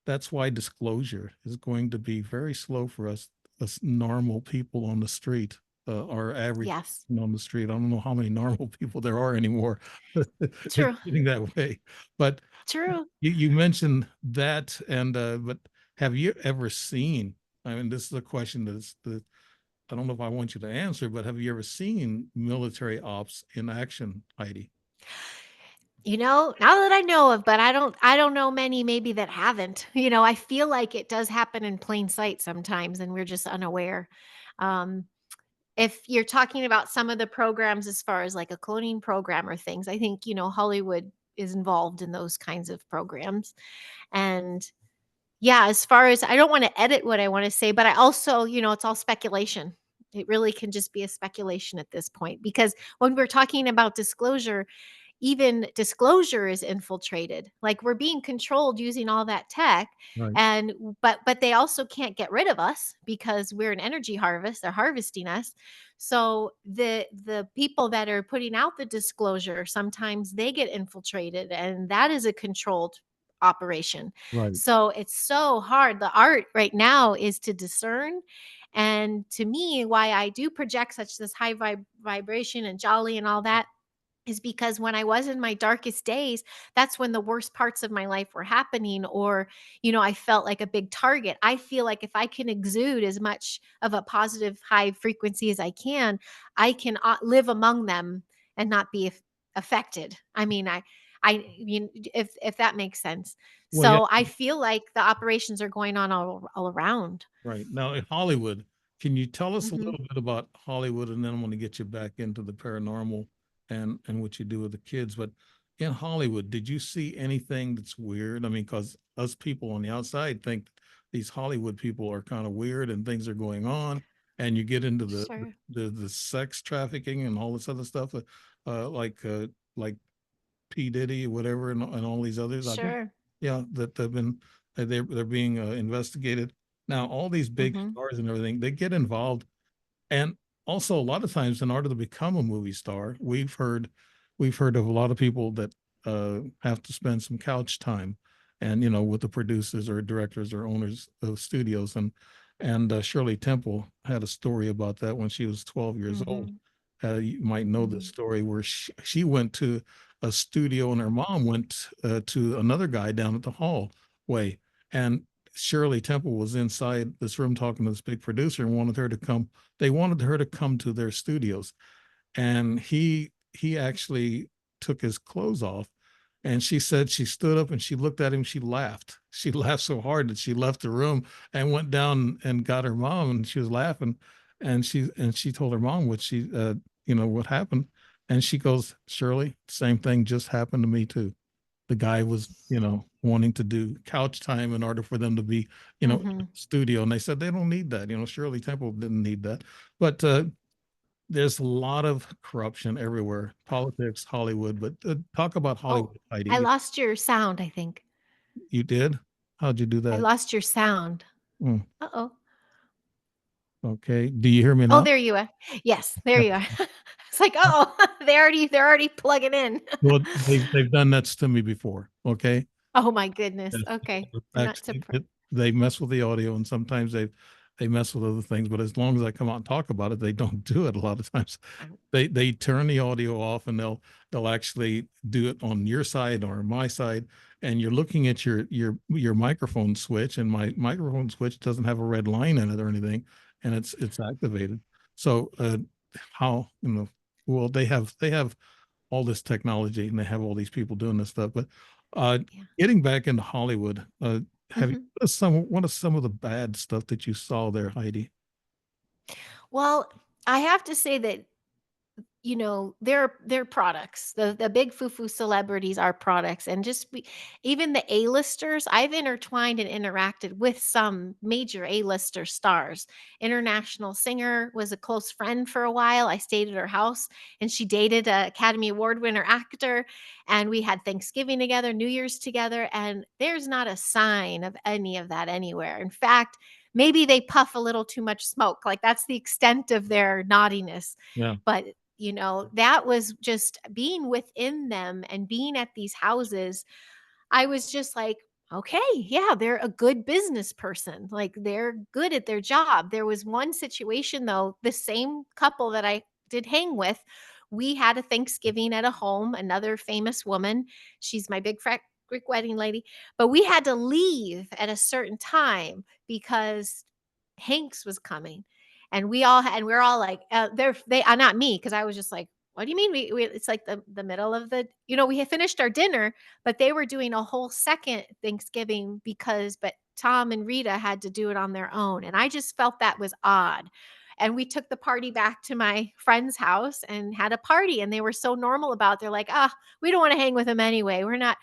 S1: that's why disclosure is going to be very slow for us normal people on the street, our average
S2: Yes.
S1: person on the street. I don't know how many normal people there are anymore. It's
S2: True.
S1: getting that way. But
S2: True.
S1: you mentioned that, and but have you ever seen? I mean, this is a question that I don't know if I want you to answer, but have you ever seen military ops in action, Heidi?
S2: Now that I know of, but I don't know many maybe that haven't. I feel like it does happen in plain sight sometimes and we're just unaware. Um, if you're talking about some of the programs as far as like a cloning program or things, I think, Hollywood is involved in those kinds of programs. And yeah, as far as I don't want to edit what I want to say, but I also, it's all speculation. It really can just be a speculation at this point because when we're talking about disclosure, even disclosure is infiltrated. Like we're being controlled using all that tech,
S1: Right,
S2: and but they also can't get rid of us because we're an energy harvest. They're harvesting us. So the people that are putting out the disclosure, sometimes they get infiltrated, and that is a controlled operation.
S1: right,
S2: So it's so hard. The art right now is to discern. And to me, why I do project such this high vibration and jolly and all that is because when I was in my darkest days, that's when the worst parts of my life were happening, or, I felt like a big target. I feel like if I can exude as much of a positive high frequency as I can live among them and not be affected. I mean, if that makes sense.
S1: well, yeah.
S2: So I feel like the operations are going on all around.
S1: Right. Now in Hollywood, can you tell us a
S2: Hmm.
S1: little bit about Hollywood, and then I'm going to get you back into the paranormal and what you do with the kids. But in Hollywood, did you see anything that's weird? I mean, because us people on the outside think these Hollywood people are kind of weird and things are going on, and you get into
S2: Sure.
S1: the sex trafficking and all this other stuff, uh, like uh, like P Diddy, whatever, and all these others. I think,
S2: Sure.
S1: yeah, that they've been they're being investigated now. All these big
S2: Hmm.
S1: stars and everything, they get involved, and also a lot of times, in order to become a movie star, we've heard of a lot of people that have to spend some couch time, and with the producers or directors or owners of studios, and Shirley Temple had a story about that when she was 12 years old.
S2: Hmm.
S1: You might know the
S2: Hmm.
S1: story where she went to a studio and her mom went to another guy down at the hallway, and Shirley Temple was inside this room talking to this big producer and wanted her to come. They wanted her to come to their studios, and he actually took his clothes off, and she said she stood up and she looked at him. She laughed. She laughed so hard that she left the room and went down and got her mom, and she was laughing, and she told her mom what she what happened, and she goes, Shirley, same thing just happened to me too. The guy was wanting to do couch time in order for them to be in the
S2: Hmm.
S1: studio, and they said they don't need that. Shirley Temple didn't need that. But there's a lot of corruption everywhere, politics, Hollywood. But talk about
S2: Oh,
S1: Hollywood, Heidi.
S2: I
S1: You,
S2: lost your sound, I think.
S1: you did? How'd you do
S2: I
S1: that?
S2: lost your sound.
S1: Mm,
S2: Uh-oh.
S1: okay. Do you hear me
S2: Oh,
S1: now?
S2: there you are. Yes, there
S1: Yeah.
S2: you are. It's like, oh, they're already plugging in.
S1: Well, they've done that to me before. Okay.
S2: Oh my goodness.
S1: Yes,
S2: Okay. I'm not
S1: actually,
S2: surprised.
S1: they mess with the audio, and sometimes they mess with other things. But as long as I come out and talk about it, they don't do it a lot of times. They turn the audio off, and they'll actually do it on your side or my side, and you're looking at your microphone switch, and my microphone switch doesn't have a red line in it or anything, and it's activated. So how well they have all this technology, and they have all these people doing this stuff. But uh,
S2: Yeah.
S1: getting back into Hollywood, have you
S2: Mhm.
S1: what are some of the bad stuff that you saw there, Heidi?
S2: Well, I have to say that they're products. The big foo-foo celebrities are products, and even the A-listers, I've intertwined and interacted with some major A-lister stars. International singer was a close friend for a while. I stayed at her house, and she dated a Academy Award winner actor, and we had Thanksgiving together, New Year's together, and there's not a sign of any of that anywhere. In fact, maybe they puff a little too much smoke. Like that's the extent of their naughtiness.
S1: Yeah,
S2: But that was just being within them and being at these houses. I was just like, okay, yeah, they're a good business person. Like they're good at their job. There was one situation though, the same couple that I did hang with, we had a Thanksgiving at a home, another famous woman. She's my big fat Greek wedding lady, but we had to leave at a certain time because Hanks was coming. And we're all like, they not me, because I was just like, What do you mean? We it's like the middle of the, we had finished our dinner, but they were doing a whole second Thanksgiving but Tom and Rita had to do it on their own. And I just felt that was odd. And we took the party back to my friend's house and had a party. And they were so normal about it. They're like, we don't want to hang with him anyway. We're not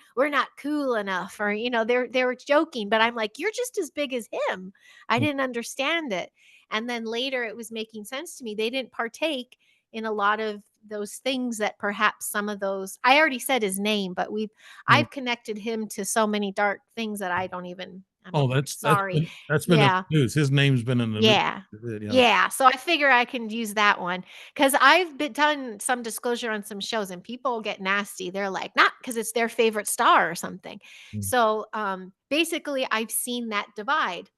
S2: cool enough. Or, they were joking. But I'm like, you're just as big as him. I didn't understand it. And then later it was making sense to me. They didn't partake in a lot of those things that perhaps some of those, I already said his name, but
S1: Yeah.
S2: I've connected him to so many dark things that I'm
S1: Oh,
S2: sorry.
S1: that's been in
S2: Yeah.
S1: the news. His name's been in the news.
S2: Yeah.
S1: Yeah.
S2: Yeah. So I figure I can use that one because I've been done some disclosure on some shows and people get nasty. They're like, not because it's their favorite star or something.
S1: Mm.
S2: So basically, I've seen that divide.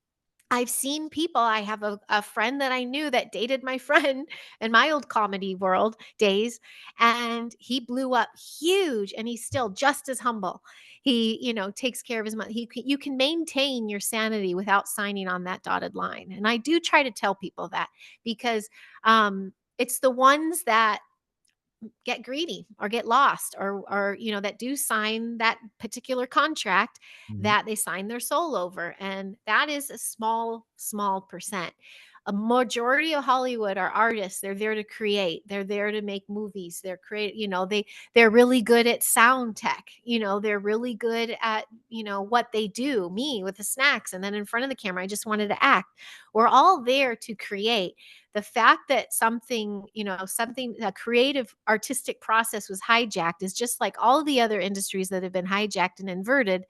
S2: I've seen people. I have a friend that I knew that dated my friend in my old comedy world days, and he blew up huge, and he's still just as humble. He, takes care of his money. You can maintain your sanity without signing on that dotted line, and I do try to tell people that because it's the ones that get greedy or get lost or that do sign that particular contract
S1: Mhm.
S2: that they sign their soul over, and that is a small percent. A majority of Hollywood are artists. They're there to create, they're there to make movies, they're really good at sound tech, they're really good at what they do. Me with the snacks and then in front of the camera, I just wanted to act. We're all there to create. The fact that something, a creative artistic process was hijacked is just like all the other industries that have been hijacked and inverted.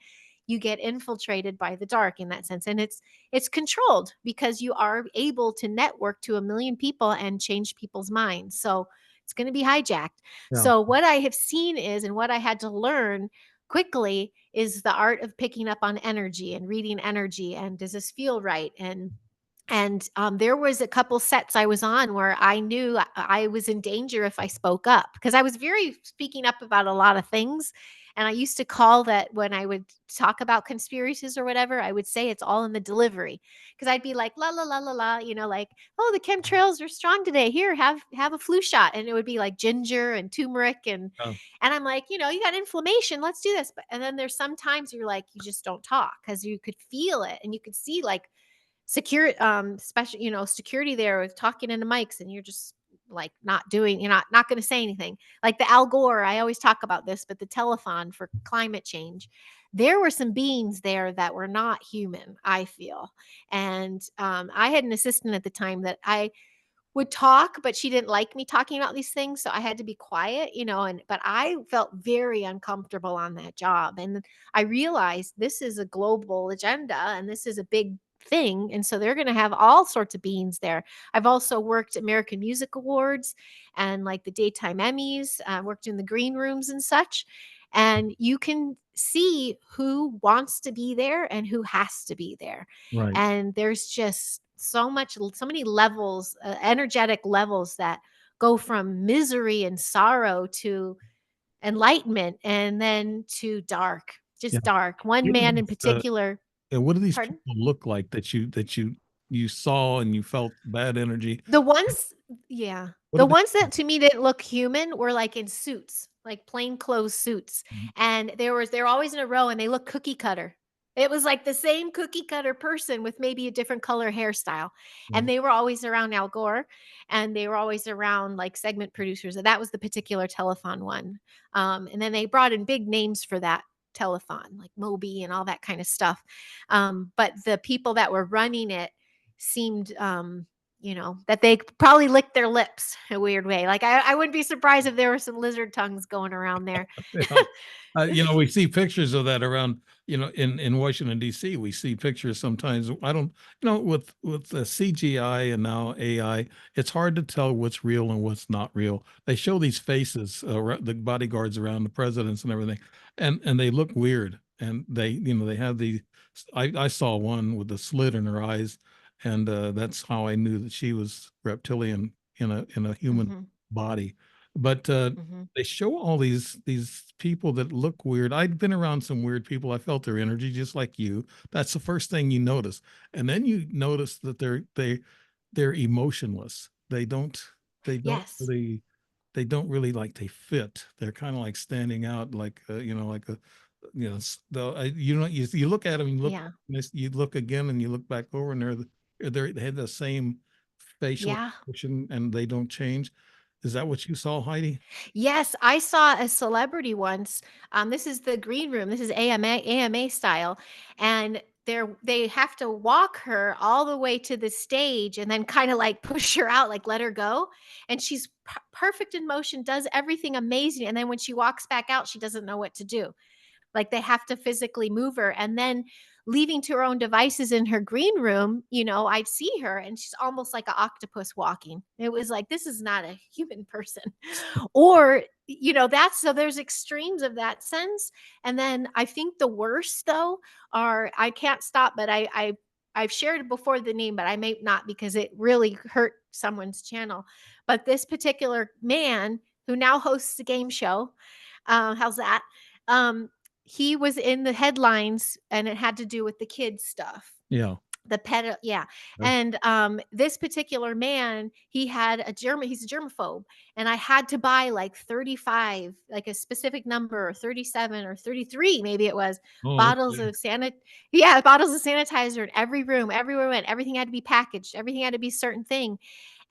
S2: You get infiltrated by the dark in that sense, and it's controlled because you are able to network to a million people and change people's minds. So it's going to be hijacked.
S1: Yeah.
S2: So what I have seen is, and what I had to learn quickly, is the art of picking up on energy and reading energy, and does this feel right? And there was a couple sets I was on where I knew I was in danger if I spoke up, because I was very speaking up about a lot of things. And I used to call that, when I would talk about conspiracies or whatever, I would say it's all in the delivery. Because I'd be like, la la la la la, like, oh, the chemtrails are strong today. Here, have a flu shot. And it would be like ginger and turmeric
S1: Yeah.
S2: and I'm like, you got inflammation. Let's do this. And then there's sometimes you're like, you just don't talk because you could feel it and you could see like special security there with talking into mics, and you're just like you're not going to say anything. Like the Al Gore, I always talk about this, but the telethon for climate change, there were some beings there that were not human, I feel. And I had an assistant at the time that I would talk, but she didn't like me talking about these things, so I had to be quiet, and but I felt very uncomfortable on that job, and I realized this is a global agenda and this is a big thing, and so they're going to have all sorts of beings there. I've also worked American Music Awards and like the daytime Emmys, worked in the green rooms and such, and you can see who wants to be there and who has to be there.
S1: Right.
S2: And there's just so many levels, energetic levels, that go from misery and sorrow to enlightenment and then to dark,
S1: Yeah.
S2: just dark. One
S1: What do
S2: man in
S1: these,
S2: particular.
S1: what do these
S2: Pardon?
S1: people look like that you saw and you felt bad energy?
S2: The ones Yeah.
S1: What
S2: The
S1: do they?
S2: ones that to me didn't look human were like in suits, like plain clothes suits.
S1: Mhm.
S2: And they're always in a row and they look cookie cutter. It was like the same cookie cutter person with maybe a different color hairstyle.
S1: Yeah.
S2: And they were always around Al Gore, and they were always around like segment producers. And that was the particular telethon one. And then they brought in big names for that telethon, like Moby and all that kind of stuff. But the people that were running it seemed that they probably licked their lips in a weird way. Like I wouldn't be surprised if there were some lizard tongues going around there.
S1: Yeah. We see pictures of that around, in Washington D.C. We see pictures sometimes. I don't, with the CGI and now AI, it's hard to tell what's real and what's not real. They show these faces, the bodyguards around the presidents and everything, and they look weird. And they have the. I saw one with a slit in her eyes, and that's how I knew that she was reptilian in a human
S2: Mhm,
S1: body. But
S2: mhm.
S1: they show all these people that look weird. I'd been around some weird people. I felt their energy just like you. That's the first thing you notice. And then you notice that they're emotionless. They don't
S2: Yes.
S1: really. they don't really like they fit. They're kind of like standing out, like like a though you know you look at them,
S2: Yeah.
S1: you look again, and you look back over, and they had the same facial
S2: Yeah.
S1: expression, and they don't change. Is that what you saw, Heidi?
S2: Yes, I saw a celebrity once. This is the green room. This is AMA style, and they have to walk her all the way to the stage, and then kind of like push her out, like let her go. And she's perfect in motion, does everything amazing, and then when she walks back out, she doesn't know what to do. Like they have to physically move her. And then leaving to her own devices in her green room, I'd see her and she's almost like an octopus walking. It was like, this is not a human person. Or, that's so there's extremes of that sense. And then I think the worst though are I can't stop, but I've shared before the name, but I may not because it really hurt someone's channel. But this particular man who now hosts a game show, how's that? Um, he was in the headlines and it had to do with the kids stuff.
S1: Yeah.
S2: The pet, yeah.
S1: Okay.
S2: And this particular man, he's a germaphobe, and I had to buy like 35, like a specific number, or 37 or 33, maybe it was,
S1: Oh,
S2: bottles
S1: okay.
S2: of yeah, bottles of sanitizer in every room, everywhere we went, everything had to be packaged, everything had to be certain thing.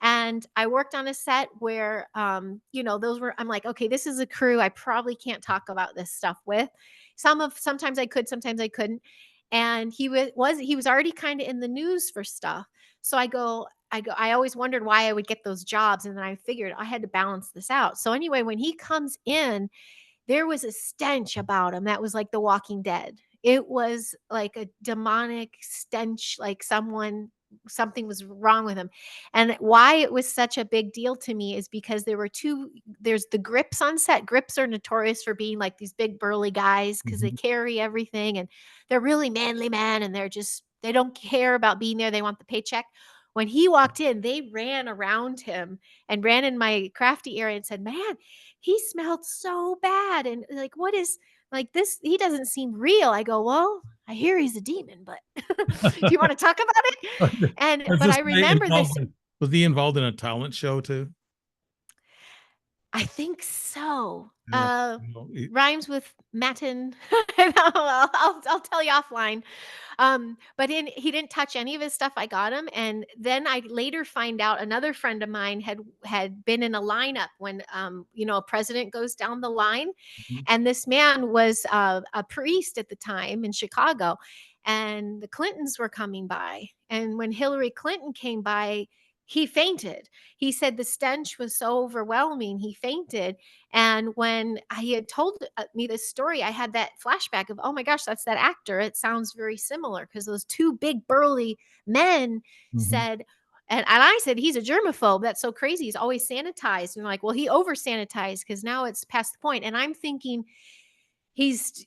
S2: And I worked on a set where, those were, I'm like, okay, this is a crew I probably can't talk about this stuff with. Sometimes I could, sometimes I couldn't. And he was already kind of in the news for stuff. So I always wondered why I would get those jobs. And then I figured I had to balance this out. So anyway, when he comes in, there was a stench about him that was like The Walking Dead. It was like a demonic stench, like something was wrong with him. And why it was such a big deal to me is because there's the grips on set. Grips are notorious for being like these big burly guys because they
S1: Mhm.
S2: carry everything and they're really manly men and they don't care about being there. They want the paycheck. When he walked in, they ran around him and ran in my crafty area and said, "Man, he smelled so bad." And like, what is like this? He doesn't seem real. I go, "Well, I hear he's a demon, but do you want to talk about it?"
S1: Was
S2: But
S1: this
S2: I
S1: guy
S2: remember this.
S1: was he involved in a talent show too?
S2: I think so.
S1: Yeah. Well,
S2: Rhymes with Matin. I'll tell you offline. But he didn't touch any of his stuff. I got him, and then I later find out another friend of mine had been in a lineup when a president goes down the line,
S1: mhm,
S2: and this man was a priest at the time in Chicago, and the Clintons were coming by, and when Hillary Clinton came by, he fainted. He said the stench was so overwhelming, he fainted. And when he had told me this story, I had that flashback of, oh my gosh, that's that actor. It sounds very similar because those two big burly men
S1: mhm.
S2: said, and I said, he's a germaphobe. That's so crazy. He's always sanitized. And like, well, he over sanitized because now it's past the point. And I'm thinking he's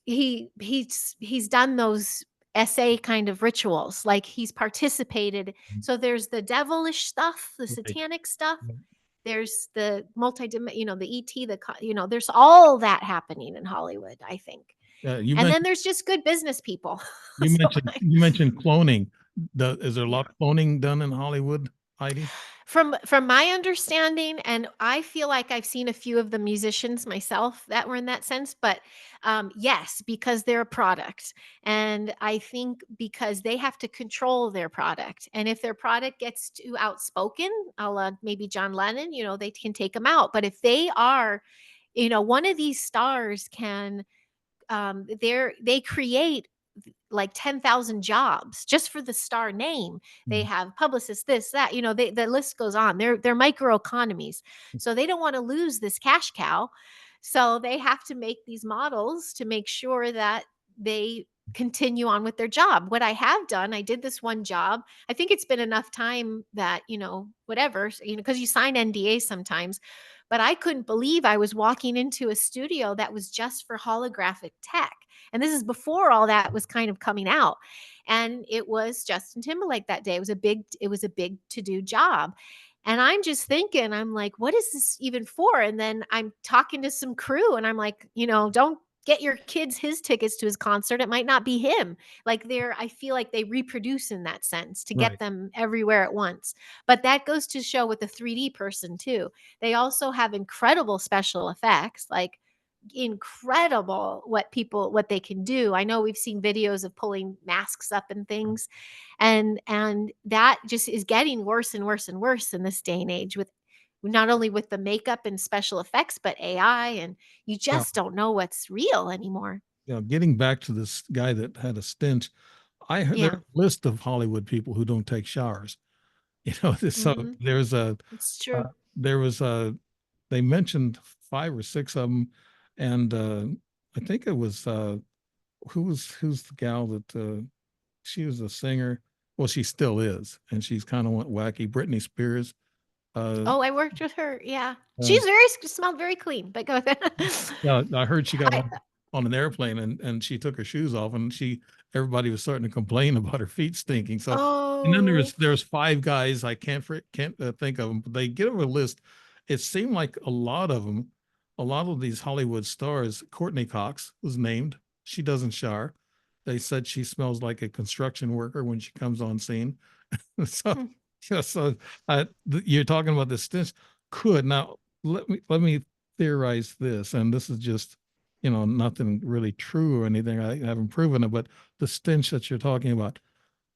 S2: done those SA kind of rituals. Like he's participated. So there's the devilish stuff, the
S1: Right.
S2: satanic stuff.
S1: Right.
S2: There's the the ET, there's all that happening in Hollywood, I think.
S1: You
S2: And then
S1: mentioned
S2: there's just good business people.
S1: you
S2: So
S1: mentioned you mentioned cloning. Is there a
S2: yeah.
S1: lot of cloning done in Hollywood, Heidi?
S2: From my understanding, and I feel like I've seen a few of the musicians myself that were in that sense, but yes, because they're a product. And I think because they have to control their product. And if their product gets too outspoken, a la maybe John Lennon, they can take them out. But if they are, one of these stars can they create like 10,000 jobs just for the star name. They
S1: Mhm.
S2: have publicists, this, that, the list goes on. They're micro economies. So they don't want to lose this cash cow. So they have to make these models to make sure that they continue on with their job. What I have done, I did this one job. I think it's been enough time that, whatever, because you sign NDAs sometimes. But I couldn't believe I was walking into a studio that was just for holographic tech. And this is before all that was kind of coming out. And it was Justin Timberlake that day. It was a big to-do job. And I'm just thinking, I'm like, what is this even for? And then I'm talking to some crew and I'm like, don't get your kids his tickets to his concert, it might not be him. Like I feel like they reproduce in that sense to get
S1: Right.
S2: them everywhere at once. But that goes to show with the 3D person too. They also have incredible special effects, like incredible what they can do. I know we've seen videos of pulling masks up and things, and that just is getting worse and worse and worse in this day and age, with not only with the makeup and special effects, but AI, and you
S1: Yeah.
S2: just don't know what's real anymore.
S1: Getting back to this guy that had a stench, I heard there's
S2: Yeah.
S1: a list of Hollywood people who don't take showers. So
S2: Mhm.
S1: there's
S2: It's
S1: uh,
S2: true.
S1: there was a, they mentioned five or six of them, and I think it was who's the gal that she was a singer. Well, she still is, and she's kind of went wacky. Britney Spears. Uh,
S2: Oh, I worked with her. Yeah.
S1: uh,
S2: She's very smelled very clean, but go ahead.
S1: Yeah, I heard she got
S2: I
S1: on an airplane and she took her shoes off and everybody was starting to complain about her feet stinking. So, and then
S2: Oh.
S1: there's five guys I can't think of them, but they give a list. It seemed like a lot of these Hollywood stars. Courtney Cox was named. She doesn't shower. They said she smells like a construction worker when she comes on scene. So,
S2: Hmm.
S1: yeah, so you're talking about the stench. Could now let me theorize this, and this is just nothing really true or anything. I haven't proven it, but the stench that you're talking about,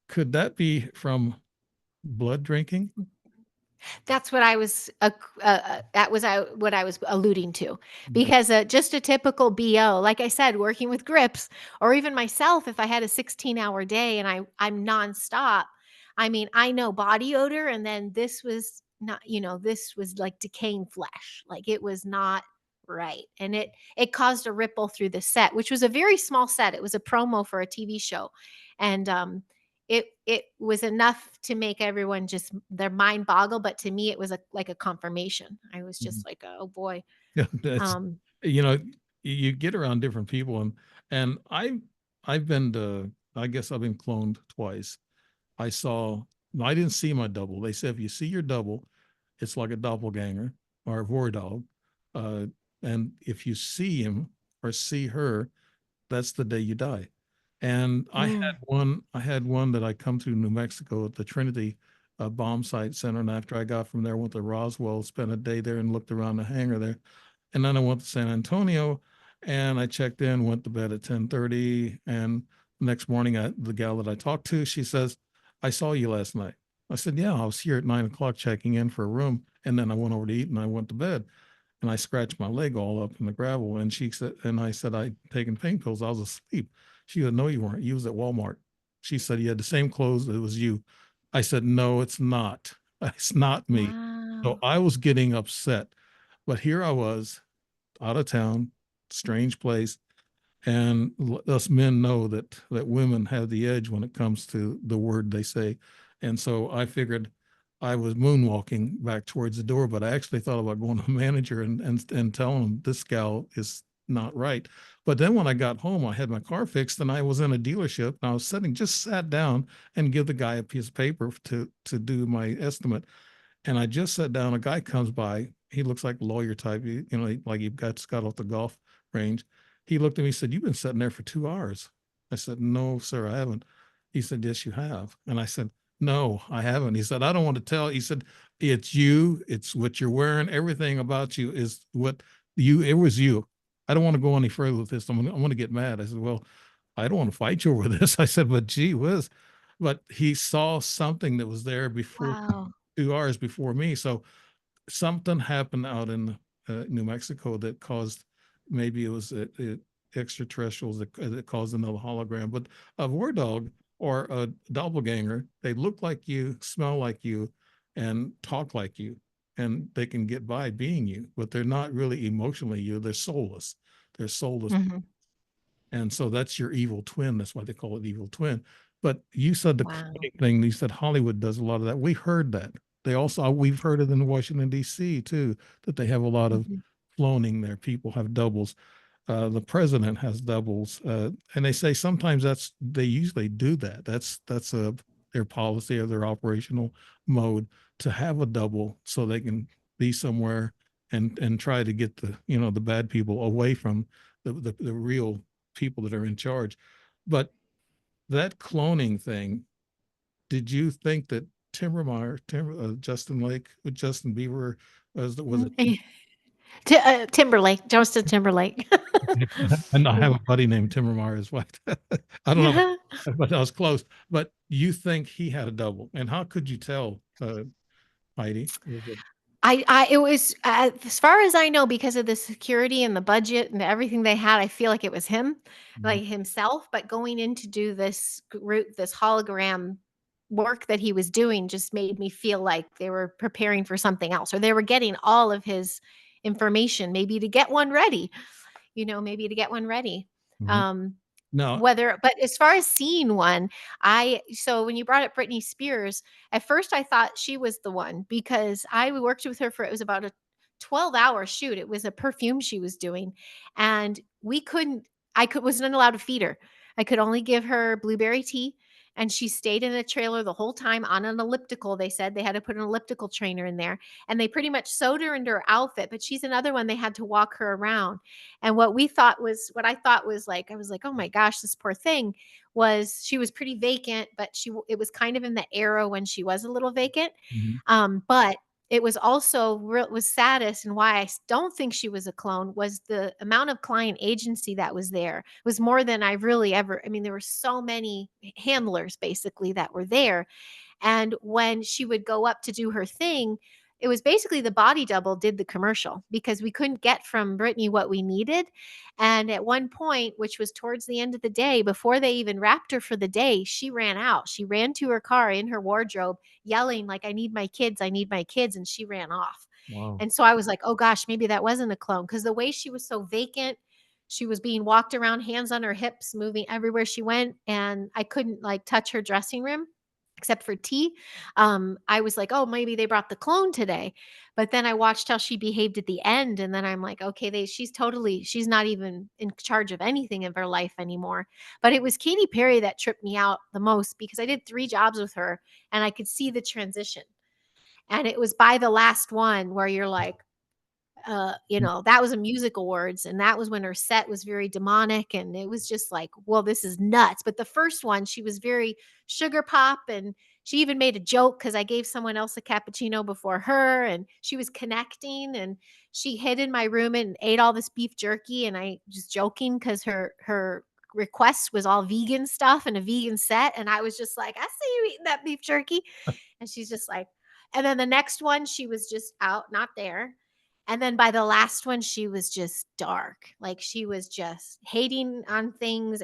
S1: could that be from blood drinking?
S2: That's what I was, that was what I was alluding to,
S1: Okay.
S2: because just a typical BO, like I said, working with grips, or even myself, if I had a 16-hour day and I'm nonstop. I mean, I know body odor, and then this was not, this was like decaying flesh, like it was not right, and it caused a ripple through the set, which was a very small set. It was a promo for a TV show, and it was enough to make everyone just their mind boggle, but to me, it was like a confirmation. I was
S1: Mhm.
S2: just like, "Oh boy."
S1: Yeah, that's
S2: Um,
S1: you know you get around different people, and I've been to, I guess I've been cloned twice. I saw, no, I didn't see my double. They said if you see your double, it's like a doppelganger or a war dog. Uh, and if you see him or see her, that's the day you die. And
S2: mm,
S1: I had one that I come through New Mexico at the Trinity bomb site center. And after I got from there, went to Roswell, spent a day there and looked around the hangar there. And then I went to San Antonio and I checked in, went to bed at 10:30. And the next morning, the gal that I talked to, she says, I saw you last night. I said, yeah, I was here at 9 o'clock checking in for a room. And then I went over to eat and I went to bed and I scratched my leg all up in the gravel. And she said, and I said, I'd taken pain pills. I was asleep. She said, no, you weren't. You was at Walmart. She said, you had the same clothes. It was you. I said, no, it's not. It's not me. So
S2: wow.
S1: I was getting upset. But here I was out of town, strange place, and us men know that women have the edge when it comes to the word they say. And so I figured I was moonwalking back towards the door, but I actually thought about going to a manager and telling him this gal is not right. But then when I got home, I had my car fixed and I was in a dealership and I was just sat down and give the guy a piece of paper to do my estimate. And I just sat down. A guy comes by. He looks like a lawyer type, like he got off the golf range. He looked at me and said, you've been sitting there for 2 hours. I said, no, sir, I haven't. He said, yes, you have. And I said, no, I haven't. He said, I don't want to tell. He said, it's you. It's what you're wearing. Everything about you is it was you. I don't want to go any further with this. I'm going to get mad. I said, well, I don't want to fight you over this. I said, but gee whiz. But he saw something that was there before
S2: Wow.
S1: 2 hours before me. So something happened out in New Mexico that caused, maybe it was extraterrestrials that caused another hologram. But a war dog or a doppelganger, they look like you, smell like you, and talk like you, and they can get by being you, but they're not really emotionally you. They're soulless. They're soulless,
S2: Mhm.
S1: and so that's your evil twin. That's why they call it evil twin. But you said the
S2: Wow.
S1: cloning thing, you said Hollywood does a lot of that. We heard that. We've heard it in Washington, D.C. too, that they have a lot of
S2: Mhm.
S1: cloning there. People have doubles. The president has doubles. And they say sometimes they usually do that. That's their policy or their operational mode to have a double so they can be somewhere and try to get the the bad people away from the real people that are in charge. But that cloning thing, did you think that Justin Lake, with Justin Bieber, was it?
S2: Timberlake, Justin Timberlake.
S1: And I have a buddy named Timmermeyer as well. I don't know, but I was close. But you think he had a double, and how could you tell, Heidi? Was it?
S2: It was, as far as I know, because of the security and the budget and everything they had, I feel like it was him,
S1: Mhm,
S2: like himself. But going in to do this hologram work that he was doing just made me feel like they were preparing for something else, or they were getting all of his information, maybe to get one ready, maybe to get one ready.
S1: mhm.
S2: Um,
S1: Now,
S2: but as far as seeing one, so when you brought up Britney Spears, at first I thought she was the one because I worked with her for it was about a 12-hour shoot. It was a perfume she was doing. And we couldn't I could wasn't allowed to feed her. I could only give her blueberry tea. And she stayed in a trailer the whole time on an elliptical. They said they had to put an elliptical trainer in there. And they pretty much sewed her into her outfit. But she's another one they had to walk her around. And what I thought was like, I was like, oh my gosh, this poor thing was, she was pretty vacant, but it was kind of in the era when she was a little vacant.
S1: mhm,
S2: But it was also was saddest, and why don't think she was a clone was the amount of client agency that was there was more than I really ever. I mean, there were so many handlers basically that were there, and when she would go up to do her thing, it was basically the body double did the commercial because we couldn't get from Brittany what we needed. And at one point, which was towards the end of the day, before they even wrapped her for the day, she ran out. She ran to her car in her wardrobe, yelling, like, I need my kids, I need my kids. And she ran off.
S1: wow.
S2: And so I was like, oh gosh, maybe that wasn't a clone because the way she was so vacant, she was being walked around, hands on her hips, moving everywhere she went. And I couldn't like touch her dressing room except for tea. I was like, oh, maybe they brought the clone today. But then I watched how she behaved at the end. And then I'm like, okay, she's not even in charge of anything of her life anymore. But it was Katy Perry that tripped me out the most because I did 3 jobs with her and I could see the transition. And it was by the last one where you're like, that was a music awards, and that was when her set was very demonic, and it was just like, well, this is nuts. But the first one, she was very sugar pop, and she even made a joke because I gave someone else a cappuccino before her, and she was connecting, and she hid in my room and ate all this beef jerky, and I just joking because her request was all vegan stuff and a vegan set, and I was just like, I see you eating that beef jerky, and she's just like, and then the next one, she was just out, not there. And then by the last one, she was just dark. Like she was just hating on things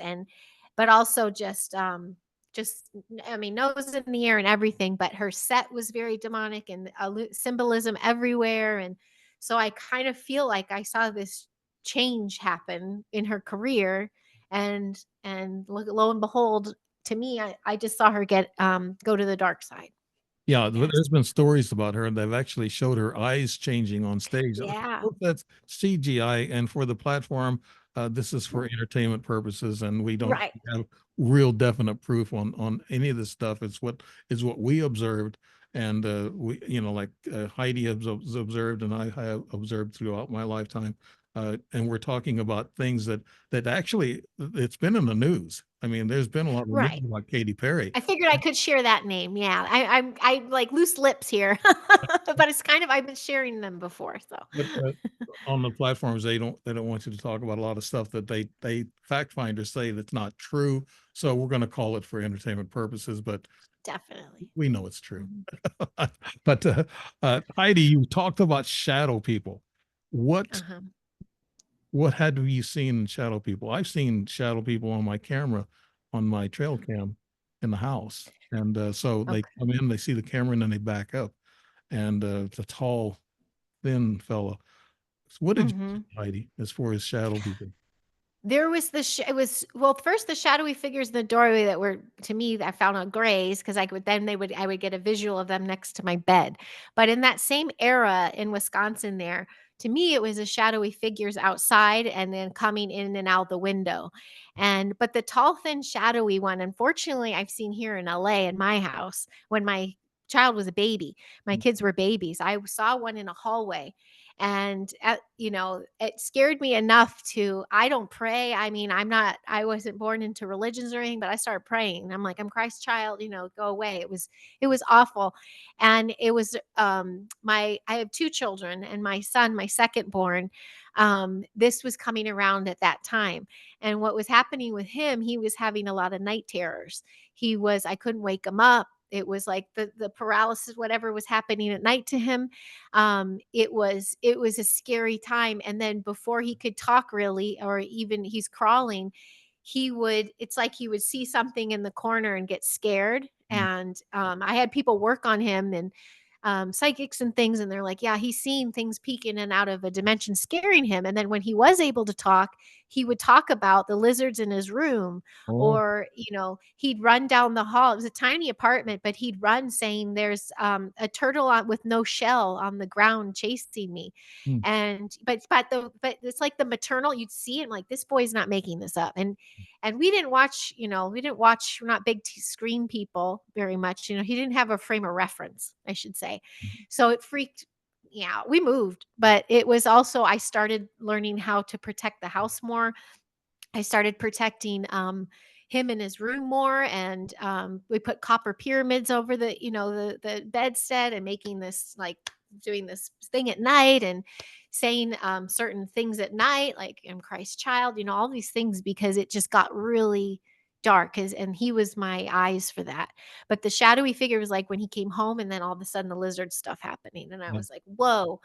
S2: but also just I mean, nose in the air and everything. But her set was very demonic and symbolism everywhere. And so I kind of feel like I saw this change happen in her career. And lo and behold, to me, I just saw her get go to the dark side.
S1: Yeah,
S2: Yes.
S1: there's been stories about her, and they've actually showed her eyes changing on stage. I
S2: Yeah.
S1: hope that's CGI, and for the platform, this is for entertainment purposes, and we don't
S2: Right.
S1: have real definite proof on any of this stuff. It's what is what we observed, and we, like Heidi has observed, and I have observed throughout my lifetime. And we're talking about things that actually it's been in the news. I mean, there's been a lot of news
S2: Right.
S1: about Katy Perry.
S2: I figured I could share that name. Yeah. I like loose lips here, but it's kind of I've been sharing them before. So
S1: But on the platforms, they don't want you to talk about a lot of stuff that they fact finders say that's not true. So we're going to call it for entertainment purposes, but
S2: definitely.
S1: we know it's true.
S2: Mhm.
S1: But Heidi, you talked about shadow people. What
S2: Uh-huh.
S1: what have you seen in shadow people? I've seen shadow people on my camera, on my trail cam in the house, and so they
S2: Okay.
S1: come in, they see the camera, and then they back up, and it's a tall, thin fellow. So what did you see,
S2: Mhm.
S1: Heidi, as far as shadow people?
S2: There was it was well, first the shadowy figures in the doorway that were to me I found on grays because I would get a visual of them next to my bed. But in that same era in Wisconsin there, to me it was a shadowy figures outside and then coming in and out the window. But the tall, thin, shadowy one, unfortunately, I've seen here in LA in my house when my child was a baby. My kids were babies. I saw one in a hallway And it scared me enough to I don't pray. I mean, I wasn't born into religions or anything, but I started praying. I'm like, I'm Christ's child, go away. It was awful. And it was my I have two children, and my son, my second born, this was coming around at that time. And what was happening with him, he was having a lot of night terrors. I couldn't wake him up. It was like the paralysis, whatever was happening at night to him. It was a scary time. And then before he could talk really, or even he's crawling, it's like he would see something in the corner and get scared.
S1: Mm.
S2: And I had people work on him, and psychics and things, and they're like, yeah, he's seeing things peek in and out of a dimension scaring him. And then when he was able to talk, he would talk about the lizards in his room,
S1: Oh.
S2: or he'd run down the hall. It was a tiny apartment, but he'd run saying, there's a turtle with no shell on the ground chasing me.
S1: Mm.
S2: And but it's like the maternal, you'd see it like, this boy's not making this up. And we didn't watch, we're not big screen people very much. He didn't have a frame of reference, I should say. So it freaked, yeah, we moved. But it was also, I started learning how to protect the house more. I started protecting him in his room more. And we put copper pyramids over the bedstead, and making this, like, doing this thing at night, and saying certain things at night, like, I'm Christ's child, all these things, because it just got really dark. And he was my eyes for that. But the shadowy figure was like when he came home, and then all of a sudden the lizard stuff happening, and I
S1: Yeah.
S2: was like, whoa.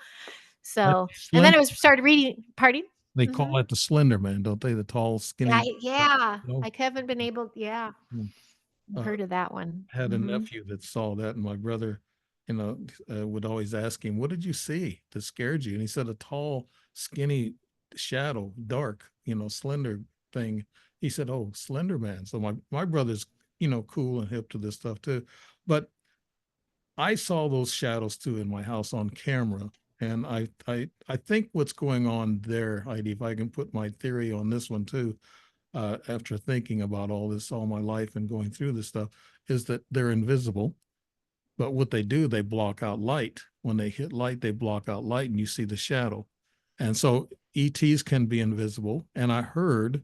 S1: That's
S2: So, and then
S1: Slender.
S2: started reading. Pardon.
S1: They
S2: Hmm.
S1: call it the Slender Man, don't they? The tall, skinny.
S2: Yeah,
S1: No.
S2: I haven't been able, yeah,
S1: Mm.
S2: I've
S1: Uh,
S2: heard of that one.
S1: had a
S2: Mhm.
S1: nephew that saw that, and my brother, would always ask him, "What did you see that scared you?" And he said, "A tall, skinny shadow, dark, slender thing." He said, "Oh, Slender Man." So my brother's, cool and hip to this stuff too. But I saw those shadows too in my house on camera. And I think what's going on there, Heidi, if I can put my theory on this one too, after thinking about all this all my life and going through this stuff, is that they're invisible. But what they do, they block out light. When they hit light, they block out light, and you see the shadow. And so ETs can be invisible. And I heard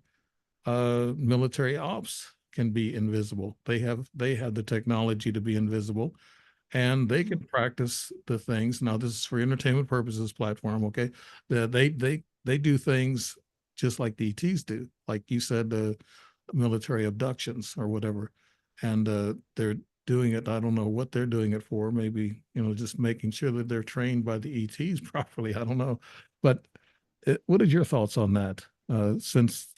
S1: military ops can be invisible. They have the technology to be invisible, and they
S2: Mhm.
S1: can practice the things. Now, this is for entertainment purposes platform, okay? They do things just like the ETs do, like you said, the military abductions or whatever, and they're doing it. I don't know what they're doing it for. Maybe just making sure that they're trained by the ETs properly. I don't know, but what are your thoughts on that? Since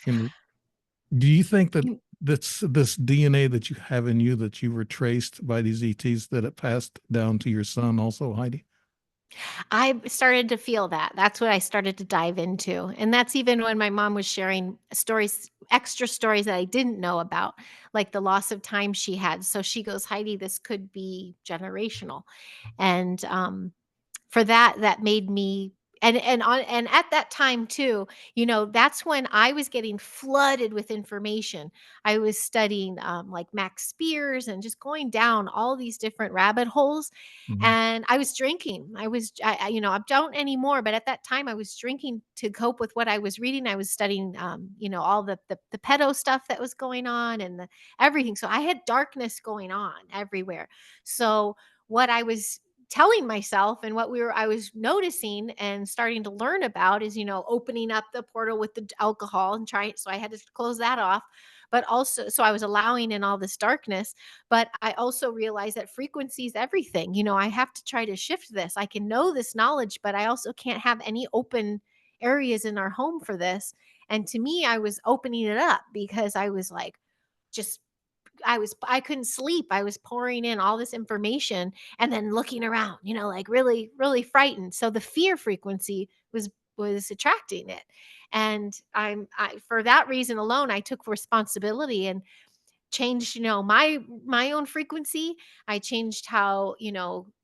S1: do you think that
S2: You
S1: this DNA that you have in you that you were traced by these ETs that it passed down to your son also, Heidi?
S2: I started to feel that. That's what I started to dive into. And that's even when my mom was sharing stories, extra stories that I didn't know about, like the loss of time she had. So she goes, Heidi, this could be generational. And for that made me, and at that time too, that's when I was getting flooded with information. I was studying like Max Spears, and just going down all these different rabbit holes.
S1: Mhm.
S2: And I was drinking. I don't anymore, but at that time I was drinking to cope with what I was reading. I was studying all the pedo stuff that was going on, and everything. So I had darkness going on everywhere. So what I was telling myself, and what I was noticing and starting to learn about, is opening up the portal with the alcohol and trying, so I had to close that off. But also, so I was allowing in all this darkness. But I also realized that frequency is everything. I have to try to shift this. I can know this knowledge, but I also can't have any open areas in our home for this. And to me, I was opening it up because I was like, just I couldn't sleep. I was pouring in all this information, and then looking around, like really, really frightened. So the fear frequency was attracting it. And I for that reason alone, I took responsibility and changed, my own frequency. I changed how,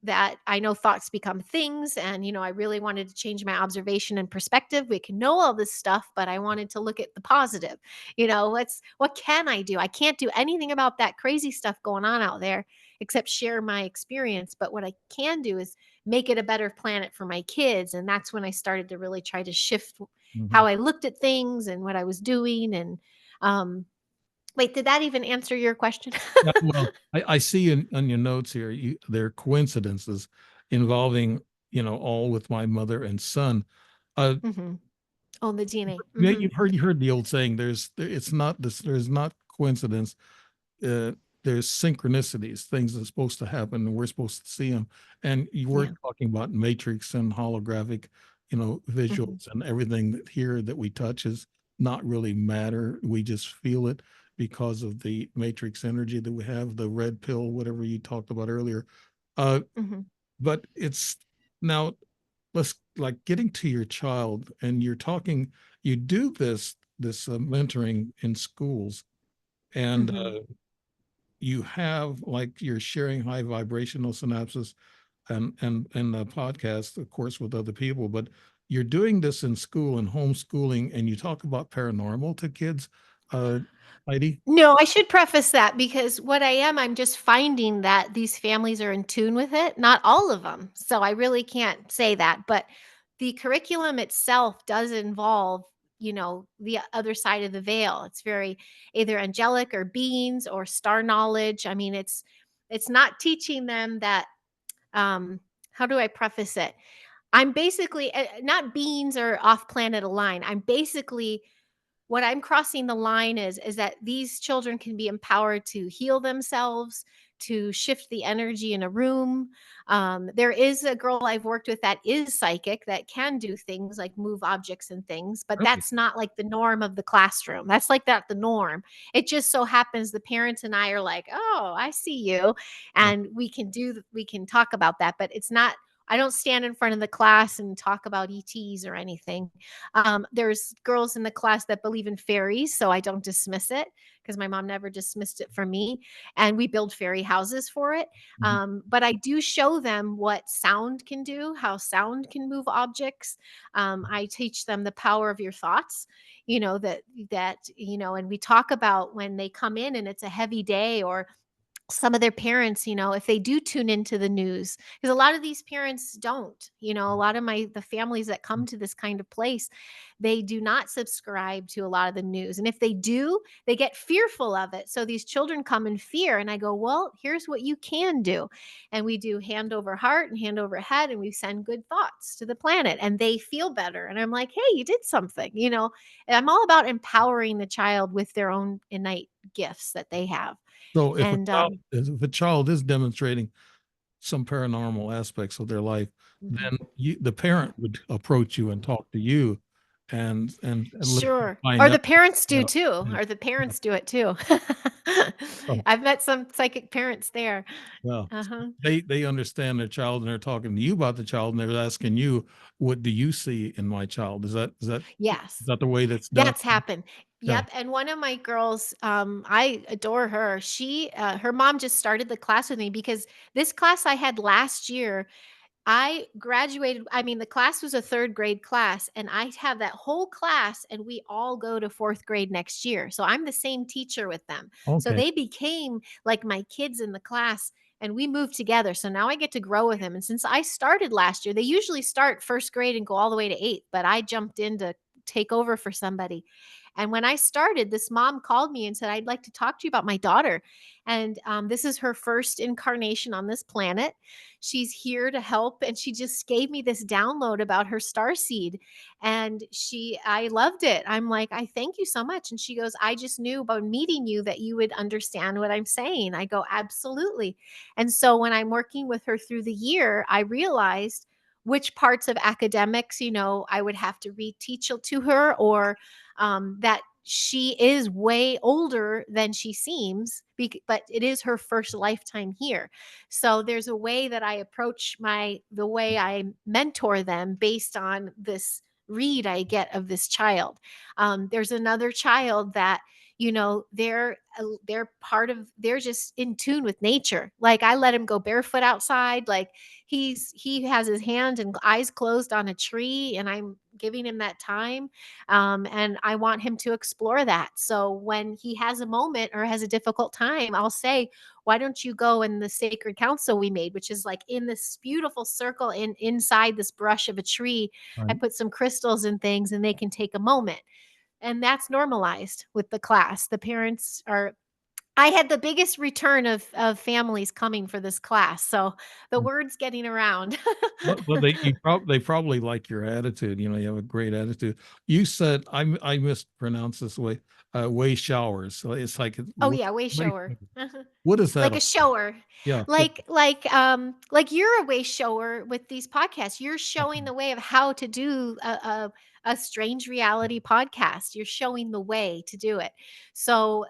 S2: that I know thoughts become things. And I really wanted to change my observation and perspective. We can know all this stuff, but I wanted to look at the positive. What can I do? I can't do anything about that crazy stuff going on out there except share my experience. But what I can do is make it a better planet for my kids. And that's when I started to really try to shift
S1: Mhm.
S2: how I looked at things and what I was doing. And um, wait, did that even answer your question?
S1: Yeah, well, I see in on your notes here, there are coincidences involving, all with my mother and son. Uh,
S2: Hmm. Oh, the DNA.
S1: you've heard the old saying, it's not this, there's not coincidence, uh, there's synchronicities, things that are supposed to happen, and we're supposed to see them. And you were
S2: Yeah.
S1: talking about matrix and holographic,
S2: Hmm.
S1: visuals, and everything that here that we touch is not really matter. We just feel it because of the matrix energy that we have, the red pill, whatever you talked about earlier. Uh,
S2: Hmm.
S1: but it's now, let's, like, getting to your child, and you're talking, you do this mentoring in schools, and
S2: Hmm.
S1: you have, like, you're sharing high vibrational synapses and the podcast, of course, with other people, but you're doing this in school and homeschooling, and you talk about paranormal to kids, uh Heidi.
S2: No, I should preface that because what I am, I'm just finding that these families are in tune with it, not all of them. So I really can't say that, but the curriculum itself does involve, the other side of the veil. It's very either angelic or beings or star knowledge. I mean, it's not teaching them that um how do I preface it? I'm basically not beings or off planet align. I'm basically what I'm crossing the line is that these children can be empowered to heal themselves, to shift the energy in a room. There is a girl I've worked with that is psychic that can do things like move objects and things, but
S1: Really?
S2: that's not like the norm of the classroom. That's like that the norm. It just so happens the parents and I are like, "Oh, I see you,"
S1: Yeah.
S2: and we can talk about that, but it's not. I don't stand in front of the class and talk about ETs or anything. There's girls in the class that believe in fairies, so I don't dismiss it because my mom never dismissed it from me. And we build fairy houses for it.
S1: Mhm.
S2: But I do show them what sound can do, how sound can move objects. I teach them the power of your thoughts. And we talk about when they come in and it's a heavy day or some of their parents, if they do tune into the news, because a lot of these parents don't, a lot of the families that come to this kind of place, they do not subscribe to a lot of the news. And if they do, they get fearful of it. So these children come in fear. And I go, well, here's what you can do. And we do hand over heart and hand over head, and we send good thoughts to the planet and they feel better. And I'm like, hey, you did something, And I'm all about empowering the child with their own innate gifts that they have.
S1: So
S2: And
S1: if a child is demonstrating some paranormal aspects of their life,
S2: Mhm.
S1: then the parent would approach you and talk to you, and let you
S2: Sure.
S1: find
S2: Or
S1: out.
S2: the parents do
S1: Yeah,
S2: too,
S1: yeah,
S2: or the
S1: yeah.
S2: parents do it too.
S1: Oh,
S2: I've met some psychic parents there.
S1: yeah.
S2: Uh-huh.
S1: They understand their child, and they're talking to you about the child, and they're asking you, "What do you see in my child?" Is
S2: Yes.
S1: that the way that's done?
S2: That's happened.
S1: Yeah.
S2: Yep, and one of my girls, I adore her. Her mom just started the class with me because this class I had last year, I graduated. I mean, the class was a third grade class, and I have that whole class, and we all go to fourth grade next year. So I'm the same teacher with them. So
S1: Okay.
S2: they became like my kids in the class, and we moved together. So now I get to grow with them. And since I started last year, they usually start first grade and go all the way to eighth, but I jumped in to take over for somebody. And when I started, this mom called me and said, I'd like to talk to you about my daughter. And this is her first incarnation on this planet. She's here to help. And she just gave me this download about her star seed. And I loved it. I'm like, I thank you so much. And she goes, I just knew about meeting you that you would understand what I'm saying. I go, absolutely. And so when I'm working with her through the year, I realized which parts of academics, I would have to reteach to her, or that she is way older than she seems, but it is her first lifetime here. So there's a way that I approach the way I mentor them based on this read I get of this child. There's another child that they're part of, they're just in tune with nature. Like, I let him go barefoot outside. Like, he has his hand and eyes closed on a tree, and I'm giving him that time. And I want him to explore that. So when he has a moment or has a difficult time, I'll say, why don't you go in the sacred council we made, which is like in this beautiful circle inside this brush of a tree. I
S1: Right.
S2: put some crystals and things, and they can take a moment. And that's normalized with the class. The parents are, I had the biggest return of families coming for this class. So the word's getting around.
S1: Well, they probably like your attitude. You know, you have a great attitude. You said I mispronounced this way showers. So it's like
S2: Oh yeah, way
S1: way,
S2: shower.
S1: what is that
S2: Like a
S1: all?
S2: shower.
S1: Yeah.
S2: Like you're a way shower with these podcasts. You're showing
S1: Okay.
S2: the way of how to do a strange reality podcast. You're showing the way to do it. So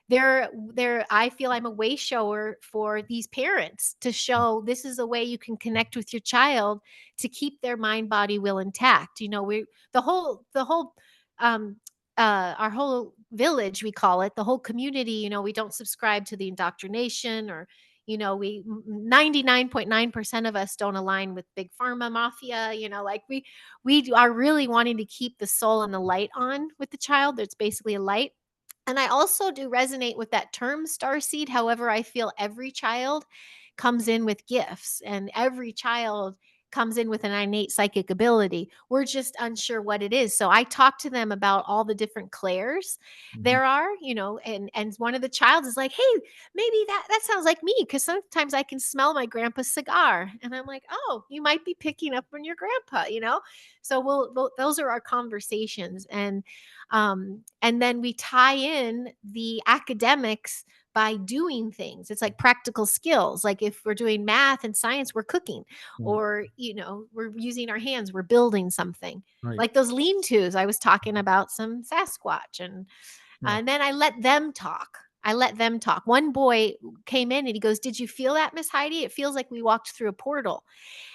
S2: there I feel I'm a way shower for these parents to show this is a way you can connect with your child to keep their mind, body, will intact. We the whole um our whole village, we call it, the whole community, we don't subscribe to the indoctrination, or we 99.9% of us don't align with big pharma mafia. Like, we are really wanting to keep the soul and the light on with the child. There's basically a light. And I also do resonate with that term star seed. However, I feel every child comes in with gifts, and every child comes in with an innate psychic ability. We're just unsure what it is. So I talk to them about all the different clairs
S1: Mhm.
S2: there are, and one of the child is like, "Hey, maybe that sounds like me, because sometimes I can smell my grandpa's cigar." And I'm like, "Oh, you might be picking up on your grandpa." So those are our conversations. And then we tie in the academics by doing things. It's like practical skills. Like, if we're doing math and science, we're cooking,
S1: Right.
S2: or we're using our hands, we're building something.
S1: Right.
S2: Like those lean-tos, I was talking about some Sasquatch,
S1: Yeah.
S2: and then I let them talk. I let them talk. One boy came in and he goes, "Did you feel that, Miss Heidi? It feels like we walked through a portal."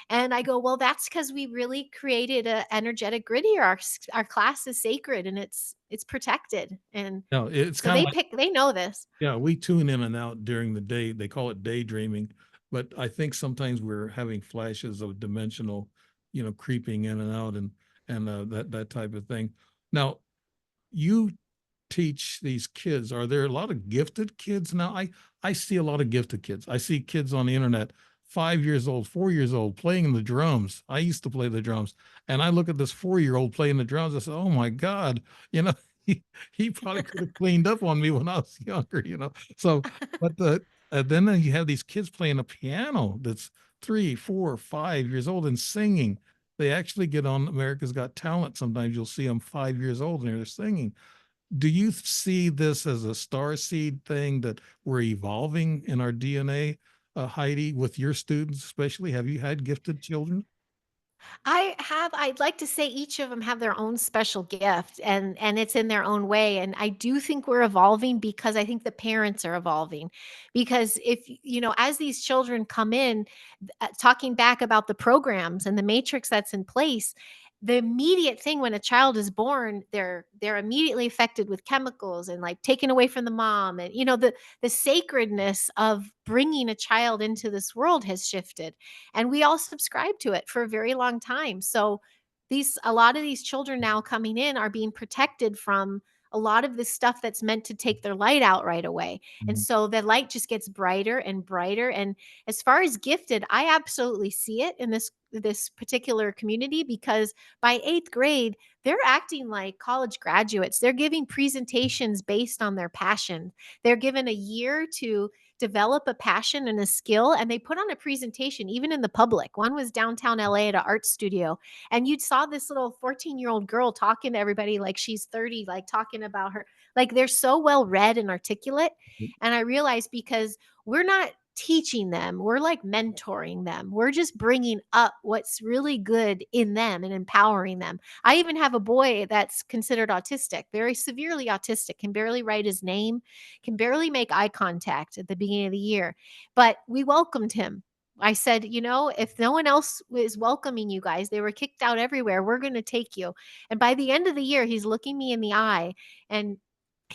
S2: And I go, "Well, that's because we really created a energetic grid here. Our class is sacred, and it's protected." And
S1: No, it's
S2: so
S1: kind of like,
S2: they know this.
S1: yeah, we tune in and out during the day. They call it daydreaming, but I think sometimes we're having flashes of dimensional, creeping in and out, and that type of thing. Now, you teach these kids. Are there a lot of gifted kids now? I see a lot of gifted kids. I see kids on the internet, 5 years old, 4 years old, playing the drums. I used to play the drums, and I look at this 4 year old playing the drums. I said, "Oh my God, you know, he probably could have cleaned up on me when I was younger." So, but then you have these kids playing a piano that's 3, 4, 5 years old and singing. They actually get on America's Got Talent. Sometimes you'll see them 5 years old and they're singing. Do you see this as a star seed thing that we're evolving in our DNA, Heidi, with your students especially? Have you had gifted children?
S2: I'd like to say each of them have their own special gift, and it's in their own way. And I do think we're evolving, because I think the parents are evolving. Because if, as these children come in, talking back about the programs and the matrix that's in place, the immediate thing when a child is born, they're immediately affected with chemicals and like taken away from the mom. And the sacredness of bringing a child into this world has shifted, and we all subscribe to it for a very long time. So a lot of these children now coming in are being protected from a lot of this stuff that's meant to take their light out right away. And
S1: Mhm.
S2: so the light just gets brighter and brighter. And as far as gifted, I absolutely see it in this particular community, because by 8th grade, they're acting like college graduates. They're giving presentations based on their passion. They're given a year to develop a passion and a skill, and they put on a presentation even in the public. One was downtown LA at an art studio, and you saw this little 14-year-old girl talking to everybody like she's 30, like talking about her, like they're so well read and articulate. And I realized, because we're not teaching them, we're like mentoring them. We're just bringing up what's really good in them and empowering them. I even have a boy that's considered autistic, very severely autistic, can barely write his name, can barely make eye contact at the beginning of the year. But we welcomed him. I said, if no one else is welcoming you guys, they were kicked out everywhere, we're going to take you. And by the end of the year, he's looking me in the eye, and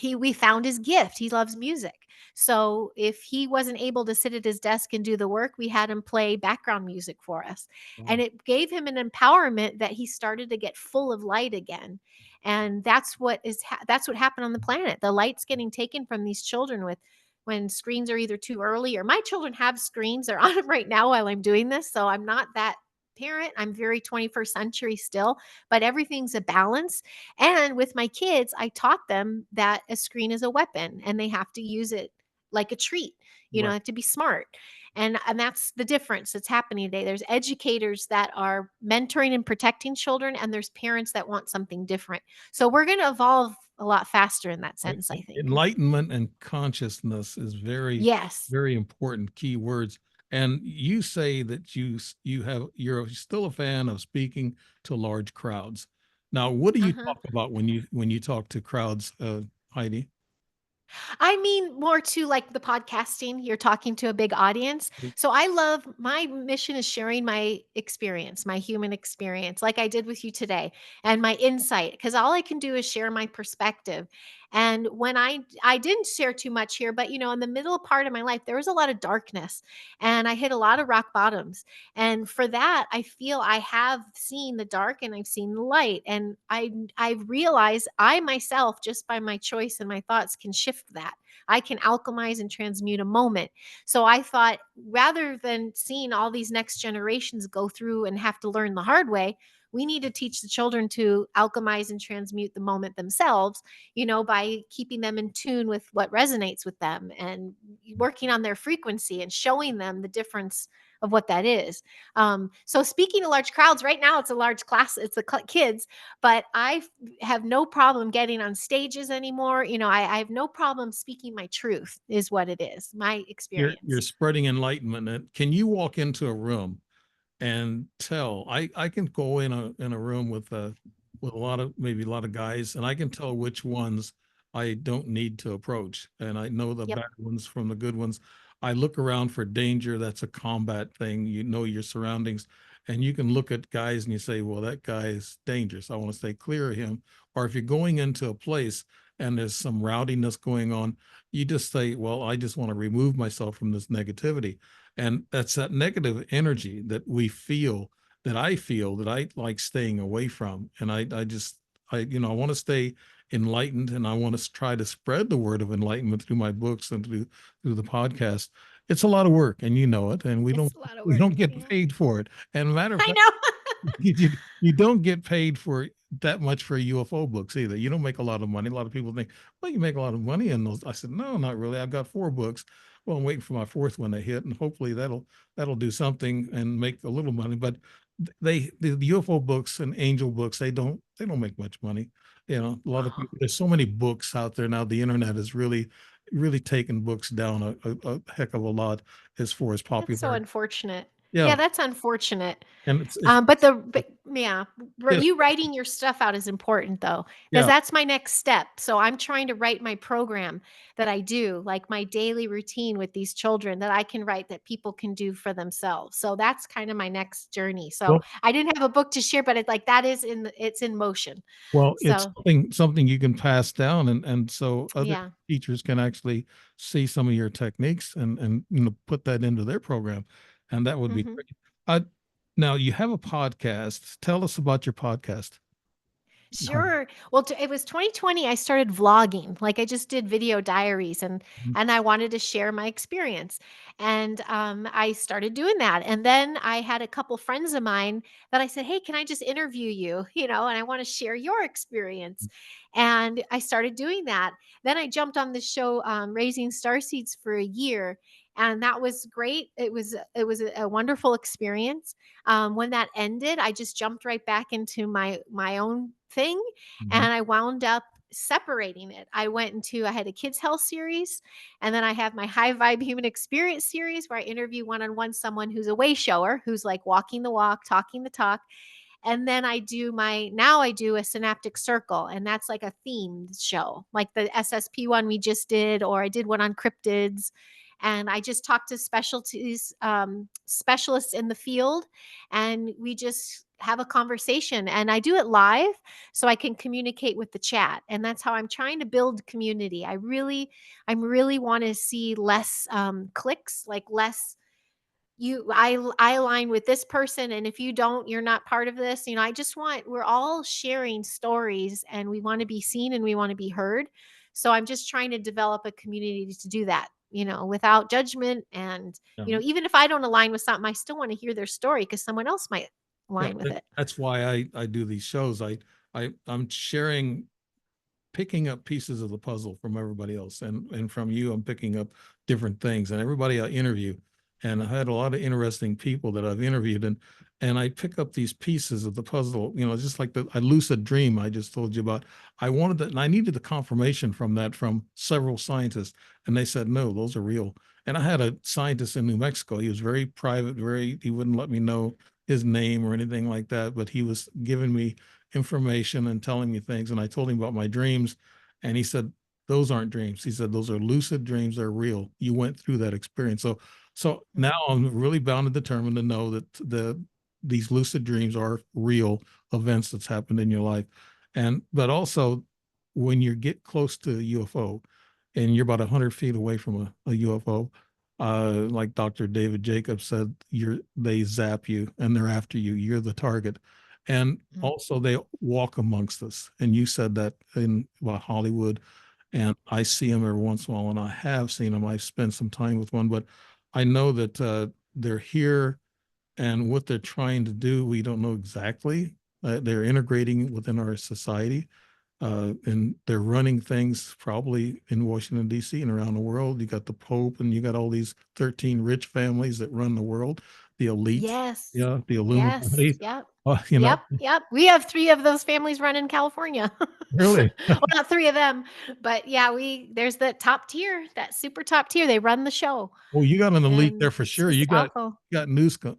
S2: we found his gift. He loves music. So if he wasn't able to sit at his desk and do the work, we had him play background music for us. And
S1: Wow.
S2: it gave him an empowerment that he started to get full of light again. And that's what happened on the planet. The light's getting taken from these children with when screens are either too early, or my children have screens. They're on them right now while I'm doing this. So I'm not that parent. I'm very 21st century still, but everything's a balance. And with my kids, I taught them that a screen is a weapon and they have to use it like a treat.
S1: Right.
S2: They have to be smart. And that's the difference that's happening today. There's educators that are mentoring and protecting children, and there's parents that want something different. So we're going to evolve a lot faster in that sense, I think.
S1: Enlightenment and consciousness is very,
S2: Yes.
S1: very important key words. And you say that you're still a fan of speaking to large crowds. Now, what do you
S2: Uh-huh.
S1: talk about when you talk to crowds, Heidi?
S2: I mean more to like the podcasting, you're talking to a big audience. So I love my mission is sharing my experience, my human experience, like I did with you today, and my insight, because all I can do is share my perspective. And when I didn't share too much here, but in the middle part of my life, there was a lot of darkness and I hit a lot of rock bottoms. And for that, I feel I have seen the dark and I've seen the light. And I've realized I myself, just by my choice and my thoughts, can shift that. I can alchemize and transmute a moment. So I thought, rather than seeing all these next generations go through and have to learn the hard way, we need to teach the children to alchemize and transmute the moment themselves, by keeping them in tune with what resonates with them and working on their frequency and showing them the difference of what that is. So speaking to large crowds, right now it's a large class, it's the kids, but have no problem getting on stages anymore. I have no problem speaking my truth, is what it is, my
S1: You're
S2: experience.
S1: spreading enlightenment. And can you walk into a room and tell? I can go in a room with a lot of maybe a lot of guys, and I can tell which ones I don't need to approach, and I know the
S2: Yep.
S1: bad ones from the good ones. I look around for danger. That's a combat thing. You know your surroundings, and you can look at guys and you say, well, that guy is dangerous, I want to stay clear of him. Or if you're going into a place and there's some rowdiness going on, you just say, well, I just want to remove myself from this negativity. And that's that negative energy that we feel, that I feel, that I like staying away from. And I just, I want to stay enlightened, and I want to try to spread the word of enlightenment through my books and through the podcast. It's a lot of work, and you know it, and we don't
S2: It's a lot of
S1: we
S2: work.
S1: don't get
S2: Yeah.
S1: paid for it. And matter of
S2: I
S1: fact,
S2: know.
S1: you don't get paid for that much for UFO books either. You don't make a lot of money. A lot of people think, well, you make a lot of money in those. I said, no, not really. I've got 4 books. Well, I'm waiting for my fourth one to hit, and hopefully that'll do something and make a little money. But the UFO books and angel books, they don't make much money. A lot of
S2: Oh,
S1: people. There's so many books out there now. The internet is really taking books down a heck of a lot as far as
S2: that's so
S1: popularity.
S2: unfortunate. Yeah,
S1: Yeah,
S2: that's unfortunate.
S1: and it's
S2: But yeah,
S1: yes,
S2: you writing your stuff out is important though, because
S1: yeah.
S2: that's my next step. So I'm trying to write my program that I do, like my daily routine with these children that I can write that people can do for themselves. So that's kind of my next journey. So
S1: Well,
S2: I didn't have a book to share, but it's like that is it's in motion.
S1: Well, it's
S2: So
S1: something you can pass down, and so other
S2: yeah.
S1: teachers can actually see some of your techniques and put that into their program, and that would be
S2: Mhm.
S1: great. Uh, Now you have a podcast. Tell us about your podcast. Hi.
S2: Sure. Well, it was 2020 I started vlogging. Like I just did video diaries and I wanted to share my experience. And I started doing that. And then I had a couple friends of mine that I said, "Hey, can I just interview you? And I want to share your experience." And I started doing that. Then I jumped on the show Raising Starseeds for a year. And that was great. It was a wonderful experience. When that ended, I just jumped right back into my own thing,
S1: Mhm.
S2: and I wound up separating it. I had a kids health series, and then I have my high vibe human experience series where I interview one on one someone who's a way shower, who's like walking the walk, talking the talk. And then I do a synaptic circle, and that's like a themed show, like the SSP one we just did, or I did one on cryptids. And I just talked to specialists in the field, and we just have a conversation, and I do it live so I can communicate with the chat. And that's how I'm trying to build community. I'm really want to see less clicks, like less I align with this person, and if you don't, you're not part of this. I just want we're all sharing stories, and we want to be seen and we want to be heard. So I'm just trying to develop a community to do that, without judgment. And
S1: Yeah.
S2: even if I don't align with something, I still want to hear their story because someone else might
S1: Yeah,
S2: align with it.
S1: that's why I do these shows. I'm sharing, picking up pieces of the puzzle from everybody else, and from you I'm picking up different things, and everybody I interview, and I had a lot of interesting people that I've interviewed, and I pick up these pieces of the puzzle, just like the a lucid dream I just told you about. I wanted that, and I needed the confirmation from that from several scientists, and they said no, those are real. And I had a scientist in New Mexico. He was very private, he wouldn't let me know his name or anything like that, but he was giving me information and telling me things. And I told him about my dreams. And he said, those aren't dreams. He said, those are lucid dreams. They're real. You went through that experience. So now
S2: Mm.
S1: I'm really bound and determined to know that these lucid dreams are real events that's happened in your life. But also when you get close to a UFO and you're about 100 feet away from a UFO, like Dr. David Jacobs said, they zap you and they're after you. You're the target. And
S2: Mm.
S1: also they walk amongst us. And you said that in, well, Hollywood, and I see them every once in a while, and I have seen them. I've spent some time with one, but I know that they're here, and what they're trying to do, we don't know exactly. They're integrating within our society, and they're running things probably in Washington, D.C. and around the world. You got the Pope, and you got all these 13 rich families that run the world, the elite,
S2: Yes.
S1: yeah, the
S2: Yes.
S1: Illuminati.
S2: Yep.
S1: You know,
S2: Yep. Yep. We have three of those families run in California.
S1: really.
S2: Well, not three of them, but yeah, there's the top tier, that super top tier. They run the show,
S1: Well, you got an elite there
S2: and
S1: for
S2: it's
S1: sure.
S2: just
S1: You
S2: awful.
S1: got new scum.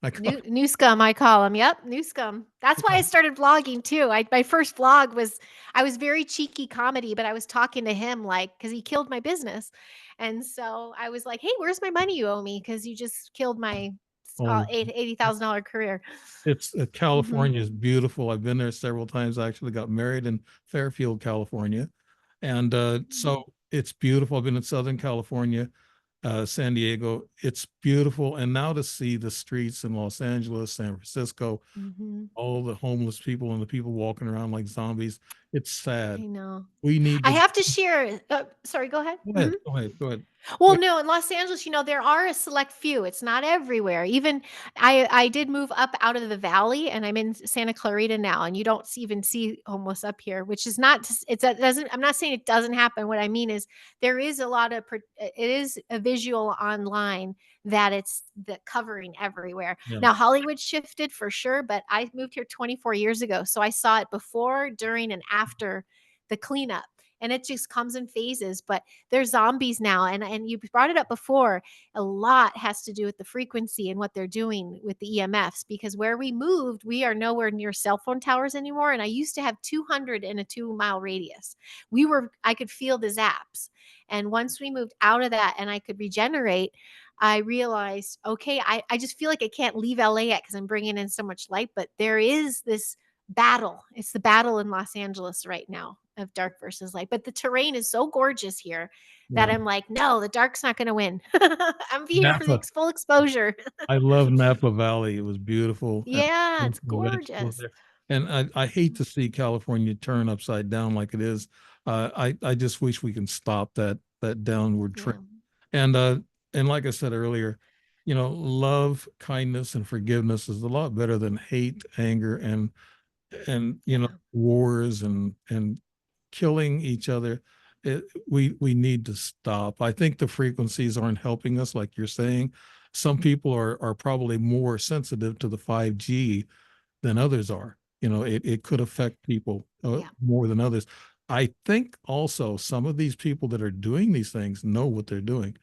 S1: I call
S2: New scum, I call them. Yep, new scum. That's why I
S1: it.
S2: started vlogging too. My first vlog was I was very cheeky comedy, but I was talking to him like because he killed my business, and so I was like, "Hey, where's my money you owe me? Because you just killed my
S1: Oh,
S2: $80,000 career."
S1: it's
S2: Hmm.
S1: California is beautiful. I've been there several times. I actually got married in Fairfield, California, and
S2: Hmm.
S1: so it's beautiful. I've been in Southern California, San Diego. It's beautiful, and now to see the streets in Los Angeles, San Francisco,
S2: Hmm.
S1: all the homeless people and the people walking around like zombies. It's sad.
S2: I know.
S1: We need
S2: I
S1: to
S2: have to share. Sorry, go ahead.
S1: go
S2: Mhm.
S1: ahead, go ahead, go ahead.
S2: Well,
S1: Yeah,
S2: no, in Los Angeles, there are a select few. It's not everywhere. Even I did move up out of the valley, and I'm in Santa Clarita now, and you don't even see homeless up here, which is not it doesn't I'm not saying it doesn't happen. What I mean is there is a lot of it is a visual online that it's the covering everywhere.
S1: yeah,
S2: Now Hollywood shifted for sure, but I moved here 24 years ago, so I saw it before, during, and after the cleanup. And it just comes in phases, but they're zombies now. And you brought it up before. A lot has to do with the frequency and what they're doing with the EMFs, because where we moved, we are nowhere near cell phone towers anymore. And I used to have 200 in a 2 mile radius. I could feel the zaps. And once we moved out of that and I could regenerate, I realized, okay, I just feel like I can't leave LA yet because I'm bringing in so much light. But there is this battle. It's the battle in Los Angeles right now of dark versus light. But the terrain is so gorgeous here that
S1: yeah.
S2: I'm like, no, the dark's not going to win. I'm here for the
S1: Napa.
S2: full exposure.
S1: I love Napa Valley. It was beautiful, and
S2: Yeah, it's
S1: the vegetables
S2: gorgeous.
S1: there. And I hate to see California turn upside down like it is. I just wish we can stop that downward trend.
S2: Yeah.
S1: And and like I said earlier, love, kindness, and forgiveness is a lot better than hate, anger, and
S2: Yeah.
S1: wars and killing each other. We need to stop. I think the frequencies aren't helping us, like you're saying. Some people are probably more sensitive to the 5G than others are. It could affect people
S2: Yeah.
S1: more than others. I think also some of these people that are doing these things know what they're doing,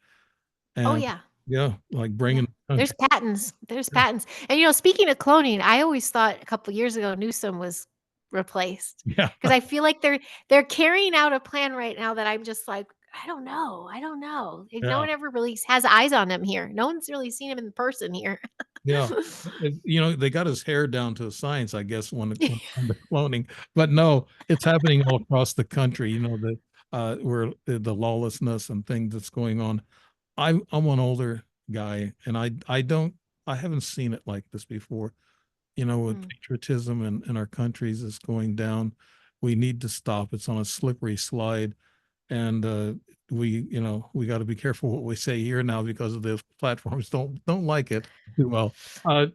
S2: Oh,
S1: and
S2: yeah.
S1: yeah, like
S2: Yeah.
S1: bringing the
S2: There's
S1: country.
S2: patents. There's patents. And, speaking of cloning, I always thought a couple years ago Newsom was replaced
S1: Yeah,
S2: because I feel like they're carrying out a plan right now that I'm just like, I don't know. I don't know. No
S1: yeah.
S2: one ever really has eyes on him here. No one's really seen him in person here.
S1: Yeah. They got his hair down to a science, I guess, when the cloning. But no, it's happening all across the country, where the lawlessness and things that's going on. I'm an older guy, and I haven't seen it like this before. With
S2: Mm.
S1: patriotism in our countries is going down. We need to stop. It's on a slippery slide, and we got to be careful what we say here now because of the platforms don't like it too well. I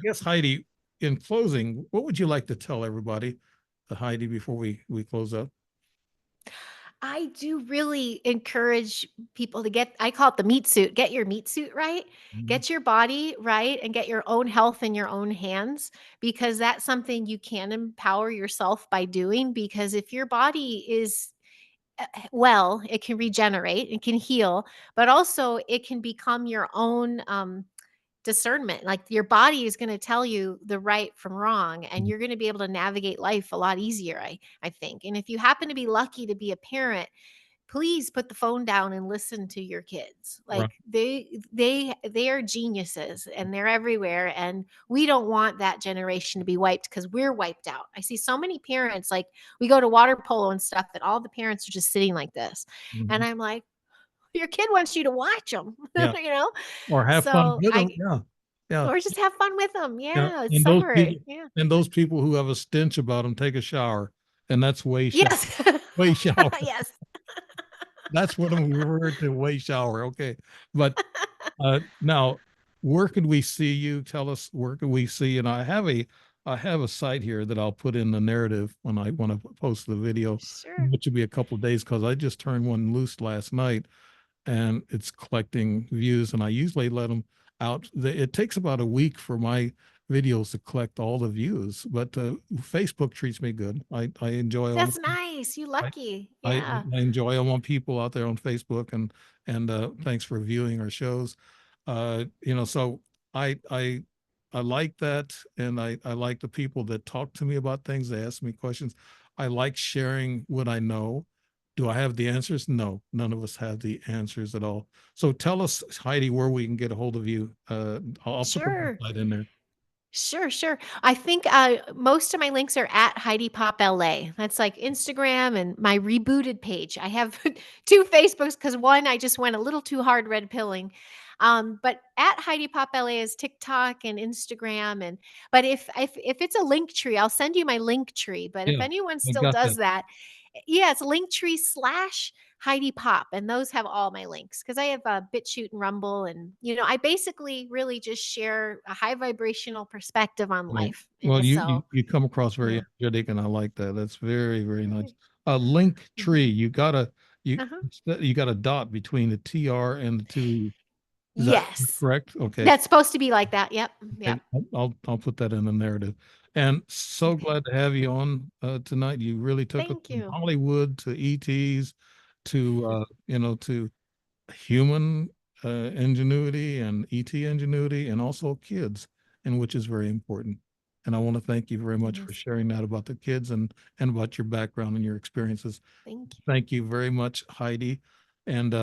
S1: guess, Heidi, in closing, what would you like to tell everybody, Heidi, before we close up?
S2: I do really encourage people to I call it the meat suit. Get your meat suit right,
S1: Mhm.
S2: get your body right, and get your own health in your own hands because that's something you can empower yourself by doing. Because if your body is well, it can regenerate, it can heal, but also it can become your own discernment. Like your body is going to tell you the right from wrong, and you're going to be able to navigate life a lot easier, I think. And if you happen to be lucky to be a parent, please put the phone down and listen to your kids.
S1: Right.
S2: Like they are geniuses and they're everywhere, and we don't want that generation to be wiped because we're wiped out. I see so many parents, like we go to water polo and stuff, that all the parents are just sitting like this, and
S1: Mhm.
S2: I'm like, your kid wants you to watch them.
S1: Yeah.
S2: you know
S1: Or have fun
S2: so
S1: with them.
S2: I
S1: Yeah. Yeah.
S2: or just have fun with them.
S1: Yeah.
S2: Yeah, it's
S1: And those
S2: summer.
S1: people
S2: Yeah.
S1: and those people who have a stench about them take a shower, and that's
S2: Yes.
S1: way shower.
S2: Yes.
S1: That's what I'm referring to, way shower. Okay. But now, where could we see you? Tell us, where can we see? And I have a site here that I'll put in the narrative when I want to post the video,
S2: Sure.
S1: which will be a couple of days because I just turned one loose last night, and it's collecting views. And I usually let them out. It takes about a week for my videos to collect all the views, but Facebook treats me good. I enjoy them.
S2: That's nice. You
S1: I,
S2: lucky.
S1: I
S2: Yeah.
S1: I enjoy them on people out there on Facebook, and thanks for viewing our shows. So I like that, and I like the people that talk to me about things. They ask me questions. I like sharing what I know. Do I have the answers? No, none of us have the answers at all. So tell us, Heidi, where we can get a hold of you. I'll put the
S2: Sure.
S1: website in there.
S2: Sure, sure. I think most of my links are at Heidi Pop LA. That's like Instagram and my rebooted page. I have two Facebooks because one I just went a little too hard red pilling. But at Heidi Pop LA is TikTok and Instagram, and but if it's a link tree, I'll send you my link tree. But if
S1: Yeah,
S2: anyone
S1: I
S2: still
S1: got that.
S2: does that, yeah, it's Linktree slash Heidi Pop, and those have all my links because I have BitChute and Rumble, and I basically really just share a high vibrational perspective on
S1: Right.
S2: life.
S1: Well,
S2: And
S1: you, you
S2: so,
S1: you come across very
S2: yeah.
S1: energetic, and I like that. That's very, very nice.
S2: Right.
S1: A link
S2: Mhm.
S1: tree. You
S2: Uh-huh.
S1: you got a dot between the TR and the two E. Is that
S2: Yes,
S1: correct? Okay.
S2: that's supposed to be like that. Yep,
S1: Okay.
S2: yep.
S1: I'll put that in the narrative. And so
S2: Okay.
S1: glad to have you on tonight. You really took us
S2: Thank
S1: from
S2: you.
S1: Hollywood to ETs to human ingenuity and ET ingenuity, and also kids, and which is very important. And I want to thank you very
S2: It
S1: much for
S2: is.
S1: sharing that about the kids and about your background and your experiences.
S2: Thank you.
S1: Thank you very much, Heidi. And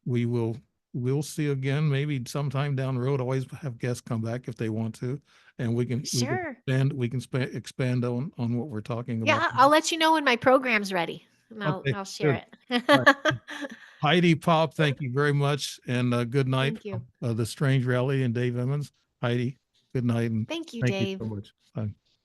S1: we'll see you again maybe sometime down the road. Always have guests come back if they want to, and
S2: Sure.
S1: we can expand on what we're talking
S2: Yeah,
S1: about.
S2: I'll let you know when my program's ready, and I'll
S1: Okay,
S2: I'll share
S1: good. All right.
S2: it.
S1: Heidi Popp, thank you very much, and good night
S2: Thank you.
S1: from The Strange Rally and Dave Emmons. Heidi, good night, and
S2: Thank you,
S1: thank you
S2: Dave.
S1: so much. Bye.